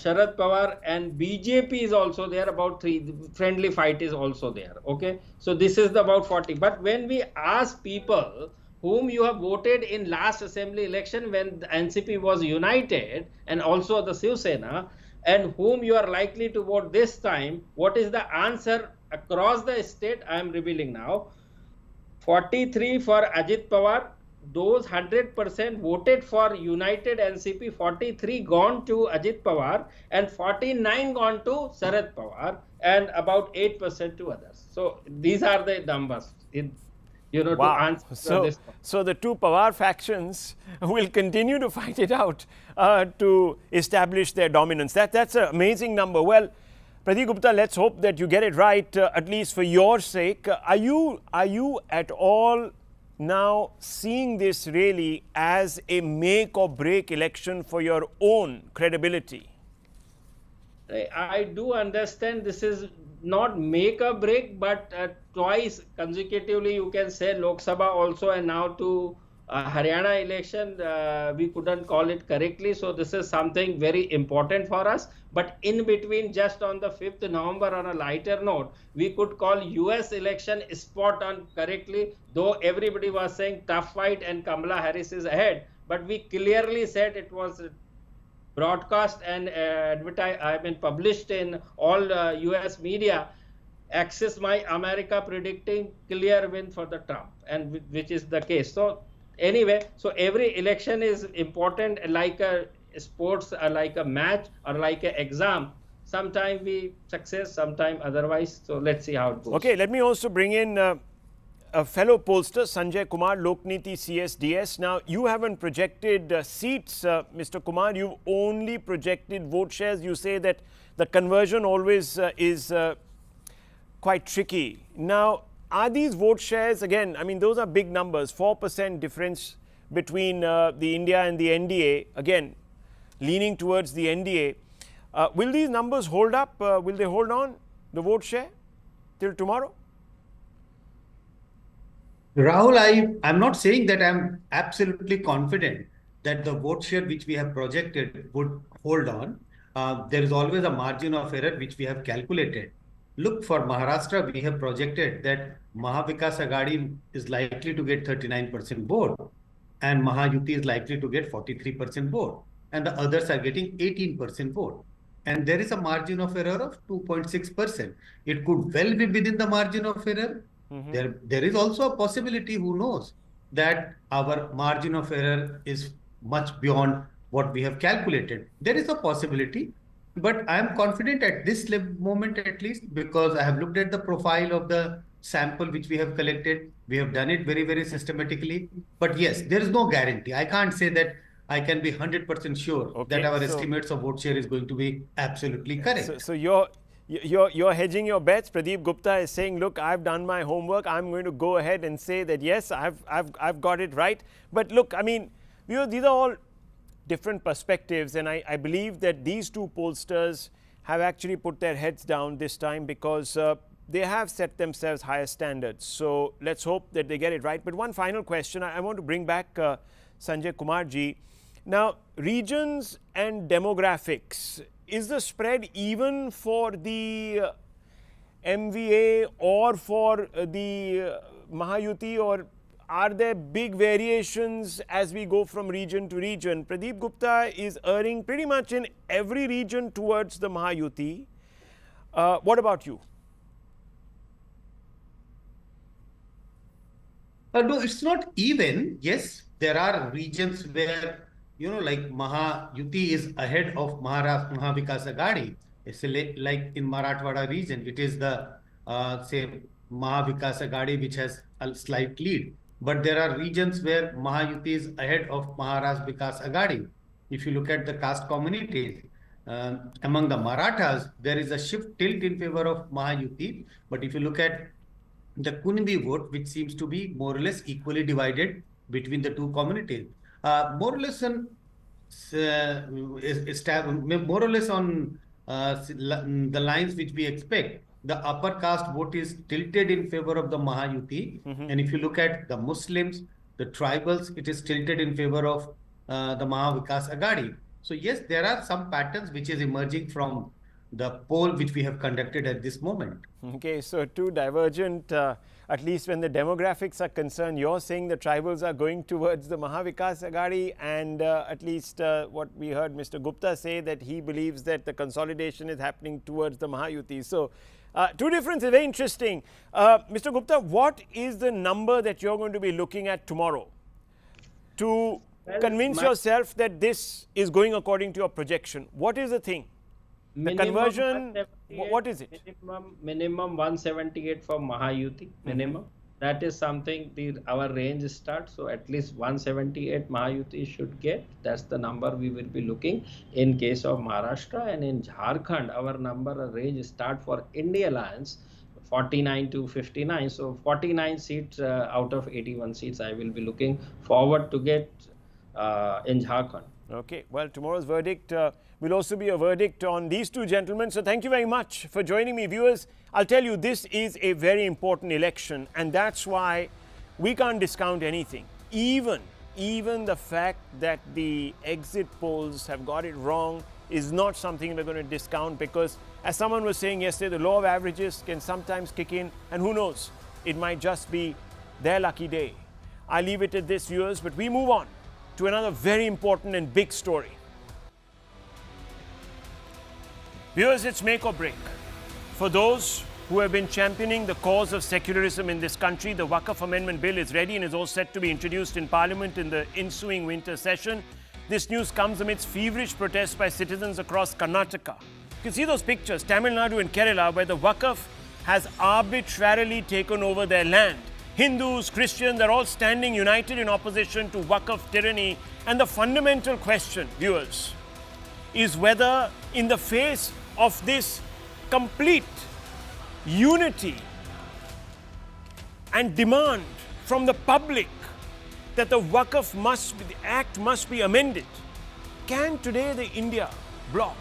Sharad Pawar, and BJP is also there, about 3. Friendly fight is also there. Okay, so this is the about 40. But when we ask people whom you have voted in last assembly election when the NCP was united, and also the Shiv Sena, and whom you are likely to vote this time, what is the answer across the state? I am revealing now. 43 for Ajit Pawar. Those 100% voted for united NCP, 43 gone to Ajit Pawar, and 49 gone to Sharad Pawar, and about 8% to others. So these are the numbers. To answer this.
So the two Pawar factions will continue to fight it out to establish their dominance. That's an amazing number. Well, Pradeep Gupta, let's hope that you get it right, at least for your sake. Are you at all now seeing this really as a make or break election for your own credibility?
I do understand this is not make or break, but twice consecutively you can say Lok Sabha also, and now to Haryana election, we couldn't call it correctly. So this is something very important for us. But in between, just on the 5th November, on a lighter note, we could call US election spot on correctly, though everybody was saying tough fight and Kamala Harris is ahead. But we clearly said it was broadcast and published in all US media. Access My America predicting clear win for the Trump, and which is the case. So anyway, so every election is important, like a sports, like a match, or like an exam. Sometime we success, sometime otherwise. So let's see how it goes.
Okay, let me also bring in a fellow pollster, Sanjay Kumar, Lokniti CSDS. Now, you haven't projected seats, Mr. Kumar. You've only projected vote shares. You say that the conversion always is quite tricky. Now, are these vote shares, again, I mean, those are big numbers, 4% difference between the India and the I.N.D.A, again, leaning towards the N.D.A. Will these numbers hold up? Will they hold on, the vote share, till tomorrow?
Rahul, I'm not saying that I'm absolutely confident that the vote share which we have projected would hold on. There is always a margin of error which we have calculated. Look, for Maharashtra, we have projected that Mahavikasaghadi is likely to get 39% vote, and Mahayuti is likely to get 43% vote, and the others are getting 18% vote. And there is a margin of error of 2.6%. It could well be within the margin of error. There is also a possibility, who knows, that our margin of error is much beyond what we have calculated. There is a possibility, but I am confident at this moment, at least, because I have looked at the profile of the sample which we have collected. We have done it very, very systematically. But yes, there is no guarantee. I can't say that I can be 100% sure that our estimates of vote share is going to be absolutely correct.
So you're hedging your bets. Pradeep Gupta is saying, look, I've done my homework. I'm going to go ahead and say that, yes, I've got it right. But look, I mean, these are all different perspectives, and I believe that these two pollsters have actually put their heads down this time because they have set themselves higher standards. So let's hope that they get it right. But one final question, I want to bring back Sanjay Kumar ji. Now, regions and demographics, is the spread even for the MVA or for the Mahayuti, or are there big variations as we go from region to region? Pradeep Gupta is erring pretty much in every region towards the Mahayuti. What about you?
No, it's not even. Yes, there are regions where, like Mahayuti is ahead of Mahavikasaghadi. It's like in Marathwada region, it is the, say, Mahavikasaghadi which has a slight lead. But there are regions where Mahayuti is ahead of Maharashtra Vikas Aghadi. If you look at the caste communities, among the Marathas, there is a shift tilt in favor of Mahayuti. But if you look at the Kunabi vote, which seems to be more or less equally divided between the two communities, more or less on more or less on the lines which we expect. The upper caste vote is tilted in favor of the Mahayuti. And if you look at the Muslims, the tribals, it is tilted in favor of the Mahavikasaghadi. So yes, there are some patterns which is emerging from the poll which we have conducted at this moment.
Okay, so two divergent, at least when the demographics are concerned, you're saying the tribals are going towards the Mahavikasaghadi, and at least what we heard Mr. Gupta say, that he believes that the consolidation is happening towards the Mahayuti. So two differences, very interesting. Mr. Gupta, what is the number that you're going to be looking at tomorrow to convince yourself that this is going according to your projection? What is the thing? The conversion, what is it?
Minimum 178 for Mahayuti, minimum. That is something our range starts. So at least 178 Mahayuti should get. That's the number we will be looking in case of Maharashtra. And in Jharkhand, our range start for I.N.D.I.A alliance 49 to 59. So 49 seats out of 81 seats I will be looking forward to get in Jharkhand.
Okay, well, tomorrow's verdict will also be a verdict on these two gentlemen. So thank you very much for joining me. Viewers, I'll tell you, this is a very important election, and that's why we can't discount anything. Even the fact that the exit polls have got it wrong is not something we're going to discount, because as someone was saying yesterday, the law of averages can sometimes kick in, and who knows, it might just be their lucky day. I'll leave it at this, viewers, but we move on to another very important and big story. Viewers, it's make or break. For those who have been championing the cause of secularism in this country, the Wakaf Amendment Bill is ready and is all set to be introduced in Parliament in the ensuing winter session. This news comes amidst feverish protests by citizens across Karnataka. You can see those pictures, Tamil Nadu and Kerala, where the Wakaf has arbitrarily taken over their land. Hindus, Christians, they're all standing united in opposition to Wakaf tyranny. And the fundamental question, viewers, is whether in the face of this complete unity and demand from the public that the Wakaf the Act must be amended, can today the India bloc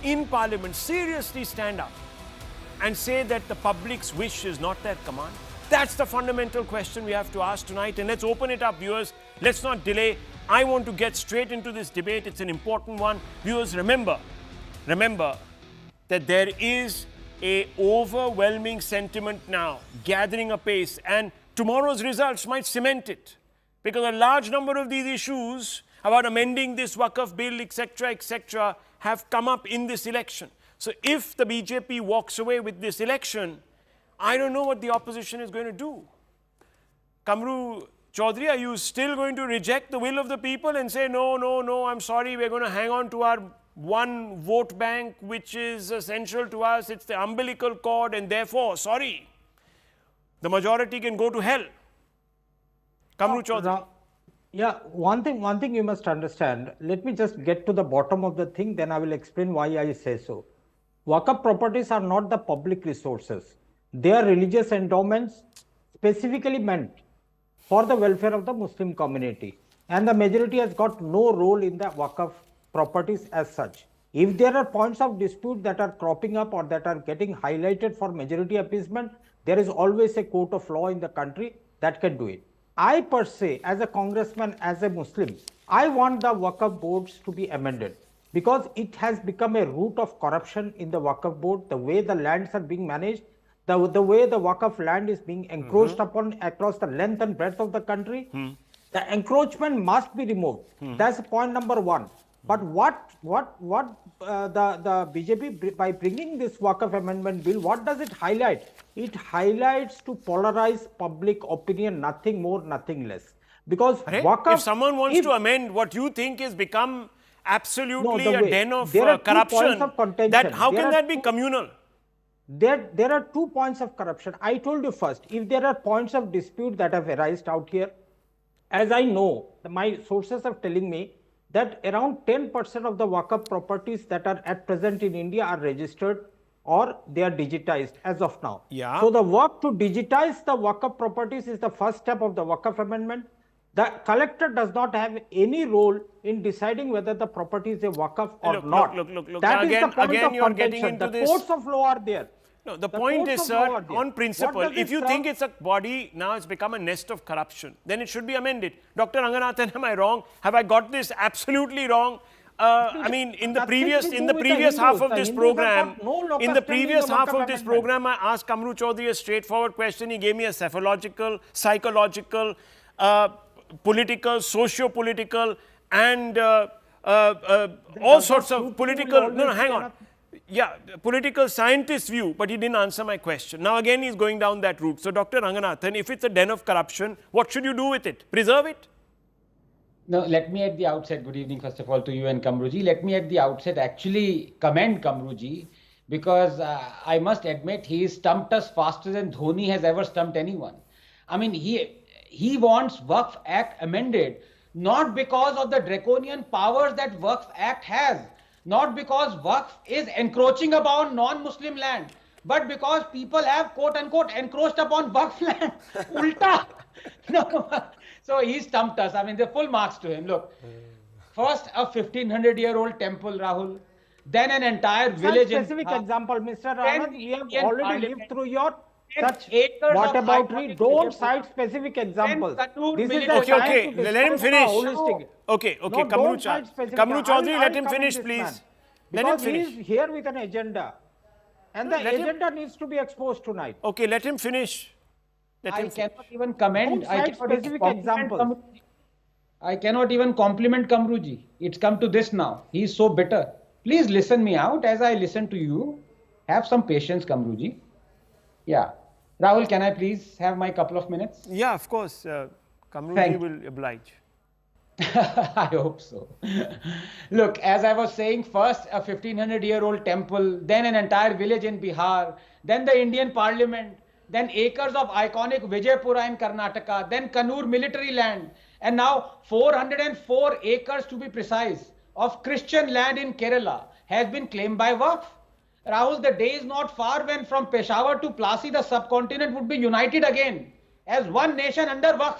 in Parliament seriously stand up and say that the public's wish is not their command? That's the fundamental question we have to ask tonight, and let's open it up, viewers. Let's not delay. I want to get straight into this debate. It's an important one. Viewers, remember that there is an overwhelming sentiment now gathering apace, and tomorrow's results might cement it, because a large number of these issues about amending this Wakaf bill, etc., have come up in this election. So if the BJP walks away with this election, I don't know what the opposition is going to do. Kamru Chaudhary, are you still going to reject the will of the people and say, no, I'm sorry, we're going to hang on to our one vote bank, which is essential to us, it's the umbilical cord, and therefore, sorry, the majority can go to hell? Kamru Chaudhary.
Yeah, one thing you must understand. Let me just get to the bottom of the thing, then I will explain why I say so. Wakaf properties are not the public resources. They are religious endowments specifically meant for the welfare of the Muslim community. And the majority has got no role in the Wakaf properties as such. If there are points of dispute that are cropping up or that are getting highlighted for majority appeasement, there is always a court of law in the country that can do it. I per se, as a congressman, as a Muslim, I want the Wakaf boards to be amended, because it has become a root of corruption in the Wakaf board, the way the lands are being managed, the way the Wakaf land is being encroached upon across the length and breadth of the country. The encroachment must be removed. That's point number one. But what the BJP, by bringing this Wakaf amendment bill, what does it highlight? It highlights to polarize public opinion, nothing more, nothing less. Because Wakaf,
if someone wants to amend what you think has become absolutely a den of corruption, how can that be communal?
There are 2 points of corruption. I told you first, if there are points of dispute that have arisen out here, as I know, my sources are telling me that around 10% of the Wakaf properties that are at present in India are registered or they are digitized as of now.
Yeah.
So the work to digitize the Wakaf properties is the first step of the Wakaf amendment. The collector does not have any role in deciding whether the property is a Wakaf or
Look,
not.
look.
That is
Again-
the point
again
of
you're getting
contention.
into
The
this-
courts of law are there.
No, the
The
point
courts
is,
of law
sir,
are there.
on
What
principle,
does
if
it
you
serve?
think it's a body, now it's become a nest of corruption, then it should be amended. Dr. Ranganathan, am I wrong? Have I got this absolutely wrong? I mean, in the
Nothing
previous
to do with the
previous half
Hindus.
of
The
this
Hindus have
program,
got no locus
in the
standi in
previous
the
half
Wakaf
of this
amendment.
program, I asked Kamru Chaudhary a straightforward question. He gave me a psephological, psychological, political, socio-political, and all sorts of
truth
political.
will
No,
always
hang
be
on.
enough.
Yeah, political scientist view, but he didn't answer my question. Now again, he's going down that route. So, Dr. Ranganathan, if it's a den of corruption, what should you do with it? Preserve it?
No, let me at the outset, good evening first of all to you and Kamruji. Let me at the outset actually commend Kamruji because I must admit he stumped us faster than Dhoni has ever stumped anyone. I mean, he wants Waqf Act amended not because of the draconian powers that Waqf Act has, not because Waqf is encroaching upon non-Muslim land, but because people have quote unquote encroached upon Waqf land. Ulta. No. So he stumped us. I mean, the full marks to him. Look, first a 1500-year-old temple, Rahul, then an entire village in
specific
Bihar,
example, Mr.
then
Anand, we have
Indian
already
parliament,
lived through your
then
such
acres of
whataboutery.
iconic
Don't
Vijaypura,
cite specific examples.
Kannur
This is
village.
the
Okay,
time
okay,
to
let him
discuss the
finish.
holistic.
Okay,
No,
Kamru
don't cite specific.
Chaudhary, let him
I'll
finish,
comment this
please.
man.
Let him
Because he
finish.
is here with an agenda. And the
let him-
agenda needs to be exposed tonight.
Okay, let him finish. Let
I
him finish.
cannot even comment.
Don't
I
cite
cannot even
specific
compliment
examples.
Kamruji. I cannot even compliment Kamruji. It's come to this now. He's so bitter. Please listen me out as I listen to you. Have some patience, Kamruji. Yeah. Rahul, can I please have my couple of minutes?
Yeah, of course. Kamruji
Thank you.
will oblige.
I hope so. Look, as I was saying, first a 1500-year-old temple, then an entire village in Bihar, then the Indian parliament, then acres of iconic Vijaypura in Karnataka, then Kannur military land, and now 404 acres to be precise of Christian land in Kerala has been claimed by Waqf. Rahul, the day is not far when from Peshawar to Plasi the subcontinent would be united again as one nation under Waqf.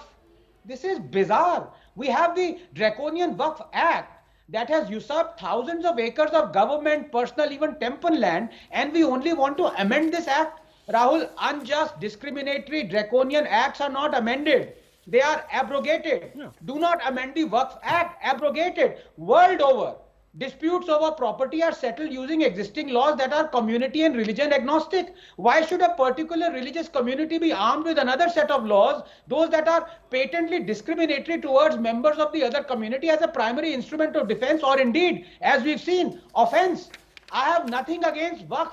This is bizarre. We have the draconian Waqf Act that has usurped thousands of acres of government, personal, even temple land, and we only want to amend this act. Rahul, unjust, discriminatory, draconian acts are not amended. They are abrogated.
Yeah.
Do not amend the Waqf Act. Abrogated. World over. Disputes over property are settled using existing laws that are community and religion agnostic. Why should a particular religious community be armed with another set of laws, those that are patently discriminatory towards members of the other community as a primary instrument of defense or indeed, as we've seen, offense? I have nothing against Waqf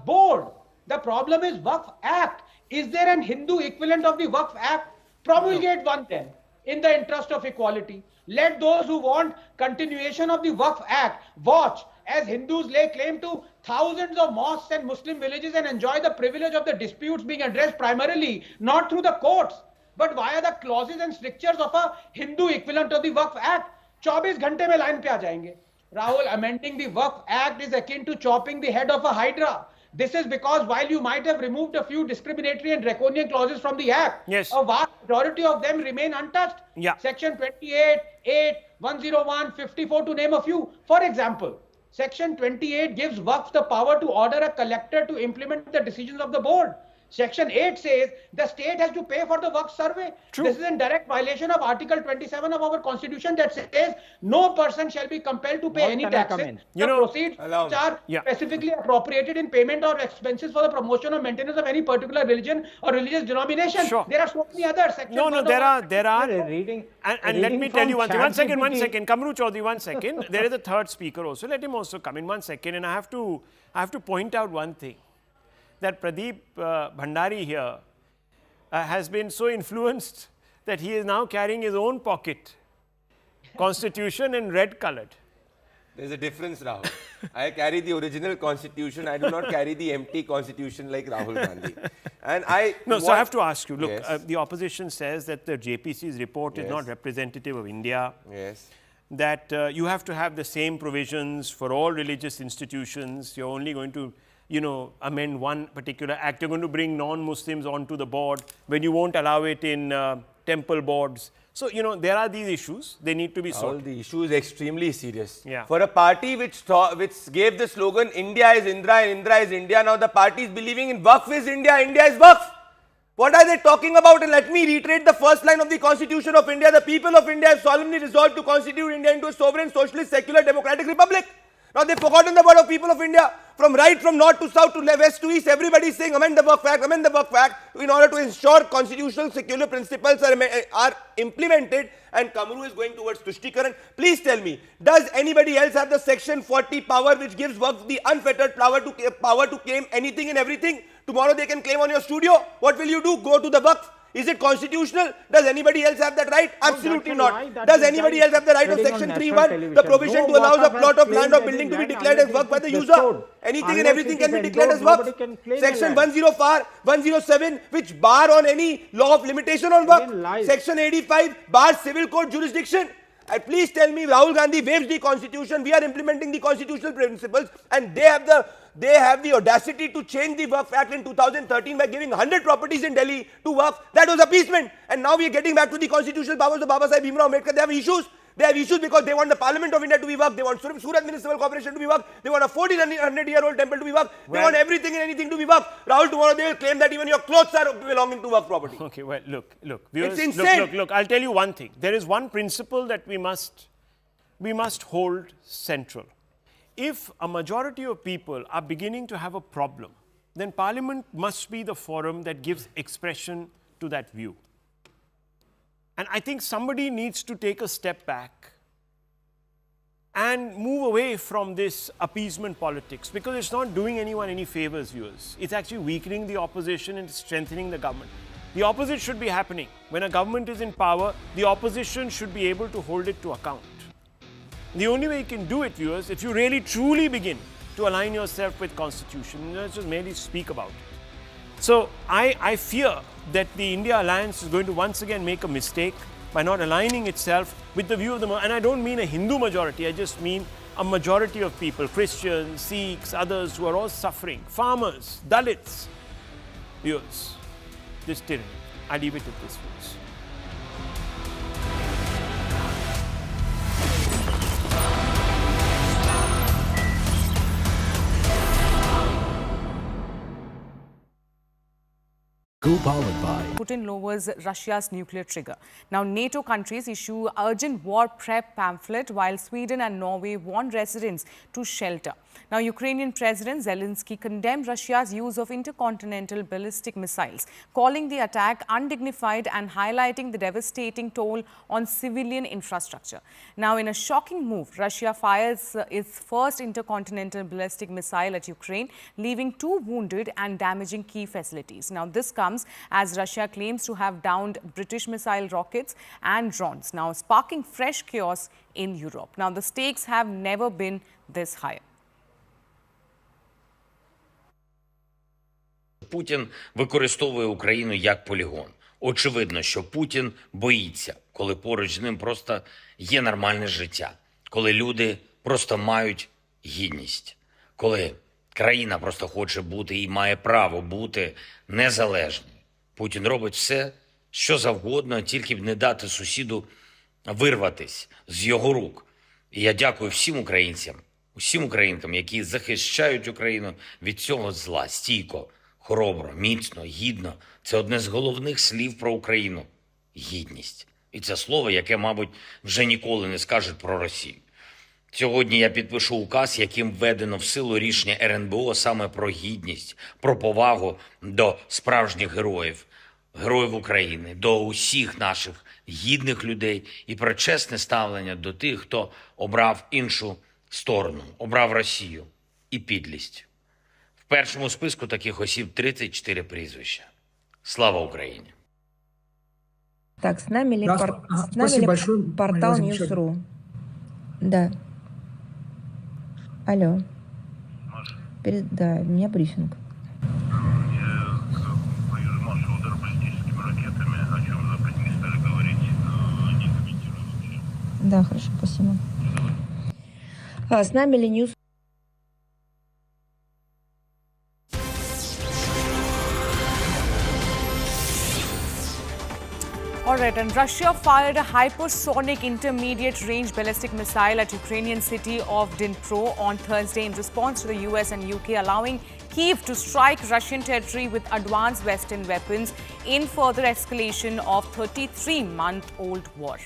board. The problem is Waqf Act. Is there an Hindu equivalent of the Waqf Act? Promulgate one then, in the interest of equality. Let those who want continuation of the Waqf Act watch as Hindus lay claim to thousands of mosques and Muslim villages and enjoy the privilege of the disputes being addressed primarily not through the courts but via the clauses and strictures of a Hindu equivalent of the Waqf Act. 24 घंटे में line पे आ जाएंगे. Rahul, amending the Waqf Act is akin to chopping the head of a hydra. This is because while you might have removed a few discriminatory and draconian clauses from the Act,
Yes.
a vast majority of them remain untouched.
Yeah.
Section 28, 8, 101, 54 to name a few. For example, Section 28 gives Waqf the power to order a collector to implement the decisions of the board. Section 8 says the state has to pay for the Waqf survey.
True.
This is in direct violation of Article 27 of our Constitution that says no person shall be compelled to pay
Now
any
can I come
taxes.
in?
You
The
know-
proceeds
Allow
which
me.
are
Yeah.
specifically appropriated in payment or expenses for the promotion or maintenance of any particular religion or religious denomination.
Sure.
There are so many others. Section
No,
1
there
of
are.
Reading,
And let
reading
me tell
from
you one thing. One second.
ChatGPT.
Kamru Chaudhary, 1 second. There is a third speaker also. Let him also come in 1 second. And I have to point out one thing. That Pradeep Bhandari here has been so influenced that he is now carrying his own pocket constitution in red colored.
There's a difference, Rahul. I carry the original constitution. I do not carry the empty constitution like Rahul Gandhi. And I
No, so I have to ask you. Look,
Yes.
the opposition says that the JPC's report is
Yes.
not representative of India.
Yes.
That you have to have the same provisions for all religious institutions. You're only going to, amend one particular act. You're going to bring non-Muslims onto the board when you won't allow it in temple boards. So, there are these issues. They need to be
All
sorted.
the issue is extremely serious.
Yeah.
For a party which gave the slogan India is Indra and Indra is India, now the party is believing in Wakaf is India, India is Wakaf. What are they talking about? And let me reiterate the first line of the Constitution of India. The people of India have solemnly resolved to constitute India into a sovereign, socialist, secular, democratic republic. Now they've forgotten the word of people of India. From right, from north to south to west to east, everybody is saying amend the Wakaf Act, amend the Wakaf Act in order to ensure constitutional secular principles are implemented and Kamru is going towards Tushtikaran. Please tell me, does anybody else have the section 40 power which gives Wakaf the unfettered power to claim anything and everything? Tomorrow they can claim on your studio. What will you do? Go to the Wakaf? Is it constitutional? Does anybody else have that right? Absolutely not. Does anybody else have the right of section 3(1), the provision to allow a plot of land or building to be declared as Wakaf by the user? Anything and everything can be declared as Wakaf. Section 107, which bar on any law of limitation on Wakaf. Section 85 bars civil court jurisdiction. And please tell me, Rahul Gandhi waives the constitution. We are implementing the constitutional principles, and they have the audacity to change the Wakaf Act in 2013 by giving 100 properties in Delhi to Wakaf. That was appeasement. And now we are getting back to the constitutional powers of Baba Sahib Bhimrao Ambedkar. They have issues. They have issues because they want the Parliament of India to be Wakaf. They want Surat Municipal Corporation to be Wakaf. They want a 1400-year-old temple to be Wakaf. They want everything and anything to be Wakaf. Rahul, tomorrow they will claim that even your clothes are belonging to Wakaf property.
Okay, well, look. Viewers,
It's insane.
Look, I'll tell you one thing. There is one principle that we must hold central. If a majority of people are beginning to have a problem, then Parliament must be the forum that gives expression to that view. And I think somebody needs to take a step back and move away from this appeasement politics, because it's not doing anyone any favors, viewers. It's actually weakening the opposition and strengthening the government. The opposite should be happening. When a government is in power, the opposition should be able to hold it to account. The only way you can do it, viewers, if you really truly begin to align yourself with Constitution, not just merely speak about it. So I fear that the India alliance is going to once again make a mistake by not aligning itself with the view of and I don't mean a Hindu majority, I just mean a majority of people, Christians, Sikhs, others who are all suffering, farmers, Dalits. Viewers, this tyranny. I leave it at this, viewers.
Co-powered by
Putin lowers Russia's nuclear trigger. Now, NATO countries issue urgent war prep pamphlet, while Sweden and Norway warn residents to shelter. Now, Ukrainian President Zelenskyy condemned Russia's use of intercontinental ballistic missiles, calling the attack undignified and highlighting the devastating toll on civilian infrastructure. Now, in a shocking move, Russia fires its first intercontinental ballistic missile at Ukraine, leaving 2 wounded and damaging key facilities. Now, this comes as Russia claims to have downed British missile rockets and drones, now sparking fresh chaos in Europe. Now, the stakes have never been this high.
Путін використовує Україну як полігон. Очевидно, що Путін боїться, коли поруч з ним просто є нормальне життя, коли люди просто мають гідність, коли країна просто хоче бути і має право бути незалежною. Путін робить все, що завгодно, тільки б не дати сусіду вирватись з його рук. І я дякую всім українцям, усім українкам, які захищають Україну від цього зла стійко, хоробро, міцно, гідно. Це одне з головних слів про Україну – гідність. І це слово, яке, мабуть, вже ніколи не скажуть про Росію. Сьогодні я підпишу указ, яким введено в силу рішення РНБО саме про гідність, про повагу до справжніх героїв, героїв України, до усіх наших гідних людей і про чесне ставлення до тих, хто обрав іншу сторону, обрав Росію і підлість. В першому списку таких осіб 34 прізвища. Слава Україні!
Так, с нами ли,
большое,
портал News.ru? Да. Алло. Да, у меня брифинг.
Нашего удара баллистическими ракетами, о чем Запад не стали говорить, не комментируют.
Да, хорошо, спасибо. С нами ли News?
All right. right, and Russia fired a hypersonic intermediate-range ballistic missile at Ukrainian city of Dnipro on Thursday in response to the US and UK allowing Kyiv to strike Russian territory with advanced Western weapons in further escalation of 33-month-old war.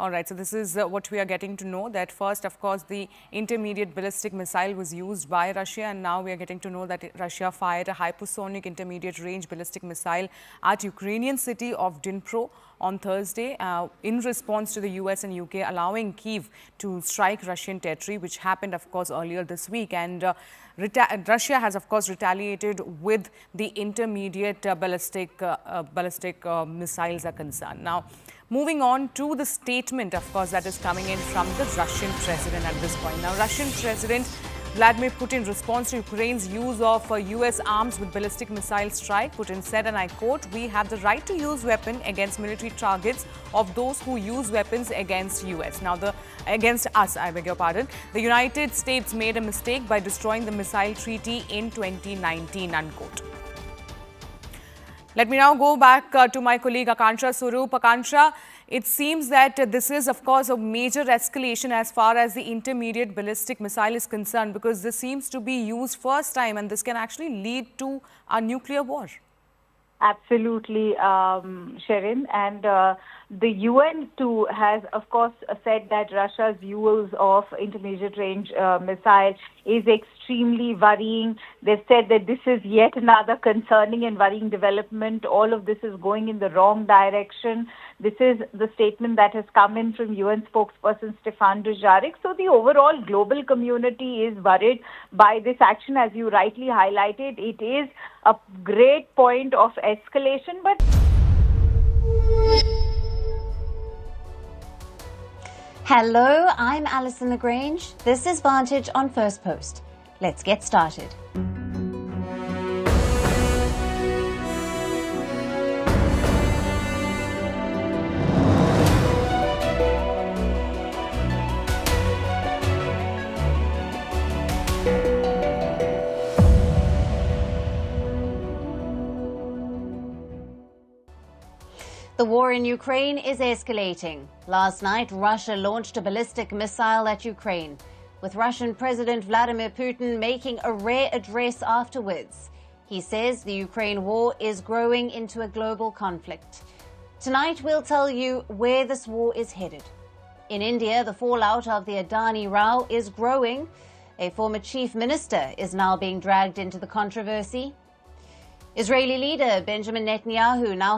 All right, so this is what we are getting to know, that first, of course, the intermediate ballistic missile was used by Russia, and now we are getting to know that Russia fired a hypersonic intermediate range ballistic missile at Ukrainian city of Dnipro on Thursday in response to the US and UK allowing Kyiv to strike Russian territory, which happened, of course, earlier this week. And Russia has, of course, retaliated with the intermediate ballistic missiles are concerned. Now, moving on to the statement, of course, that is coming in from the Russian president at this point. Now, Russian President Vladimir Putin responds to Ukraine's use of US arms with ballistic missile strike. Putin said, and I quote, "We have the right to use weapons against military targets of those who use weapons against US." Now, against us, I beg your pardon. The United States made a mistake by destroying the missile treaty in 2019, unquote. Let me now go back to my colleague Akansha Swarup. Akansha, it seems that this is, of course, a major escalation as far as the intermediate ballistic missile is concerned, because this seems to be used first time and this can actually lead to a nuclear war.
Absolutely, Sherin. And the UN too has, of course, said that Russia's use of intermediate range missile is extremely worrying. They've said that this is yet another concerning and worrying development. All of this is going in the wrong direction. This is the statement that has come in from UN spokesperson Stefan Dujarric. So the overall global community is worried by this action. As you rightly highlighted, it is a great point of escalation, but
hello, I'm Alison Lagrange. This is Vantage on First Post. Let's get started. The war in Ukraine is escalating. Last night, Russia launched a ballistic missile at Ukraine, with Russian President Vladimir Putin making a rare address afterwards. He says the Ukraine war is growing into a global conflict. Tonight, we'll tell you where this war is headed. In India, the fallout of the Adani row is growing. A former chief minister is now being dragged into the controversy. Israeli leader Benjamin Netanyahu now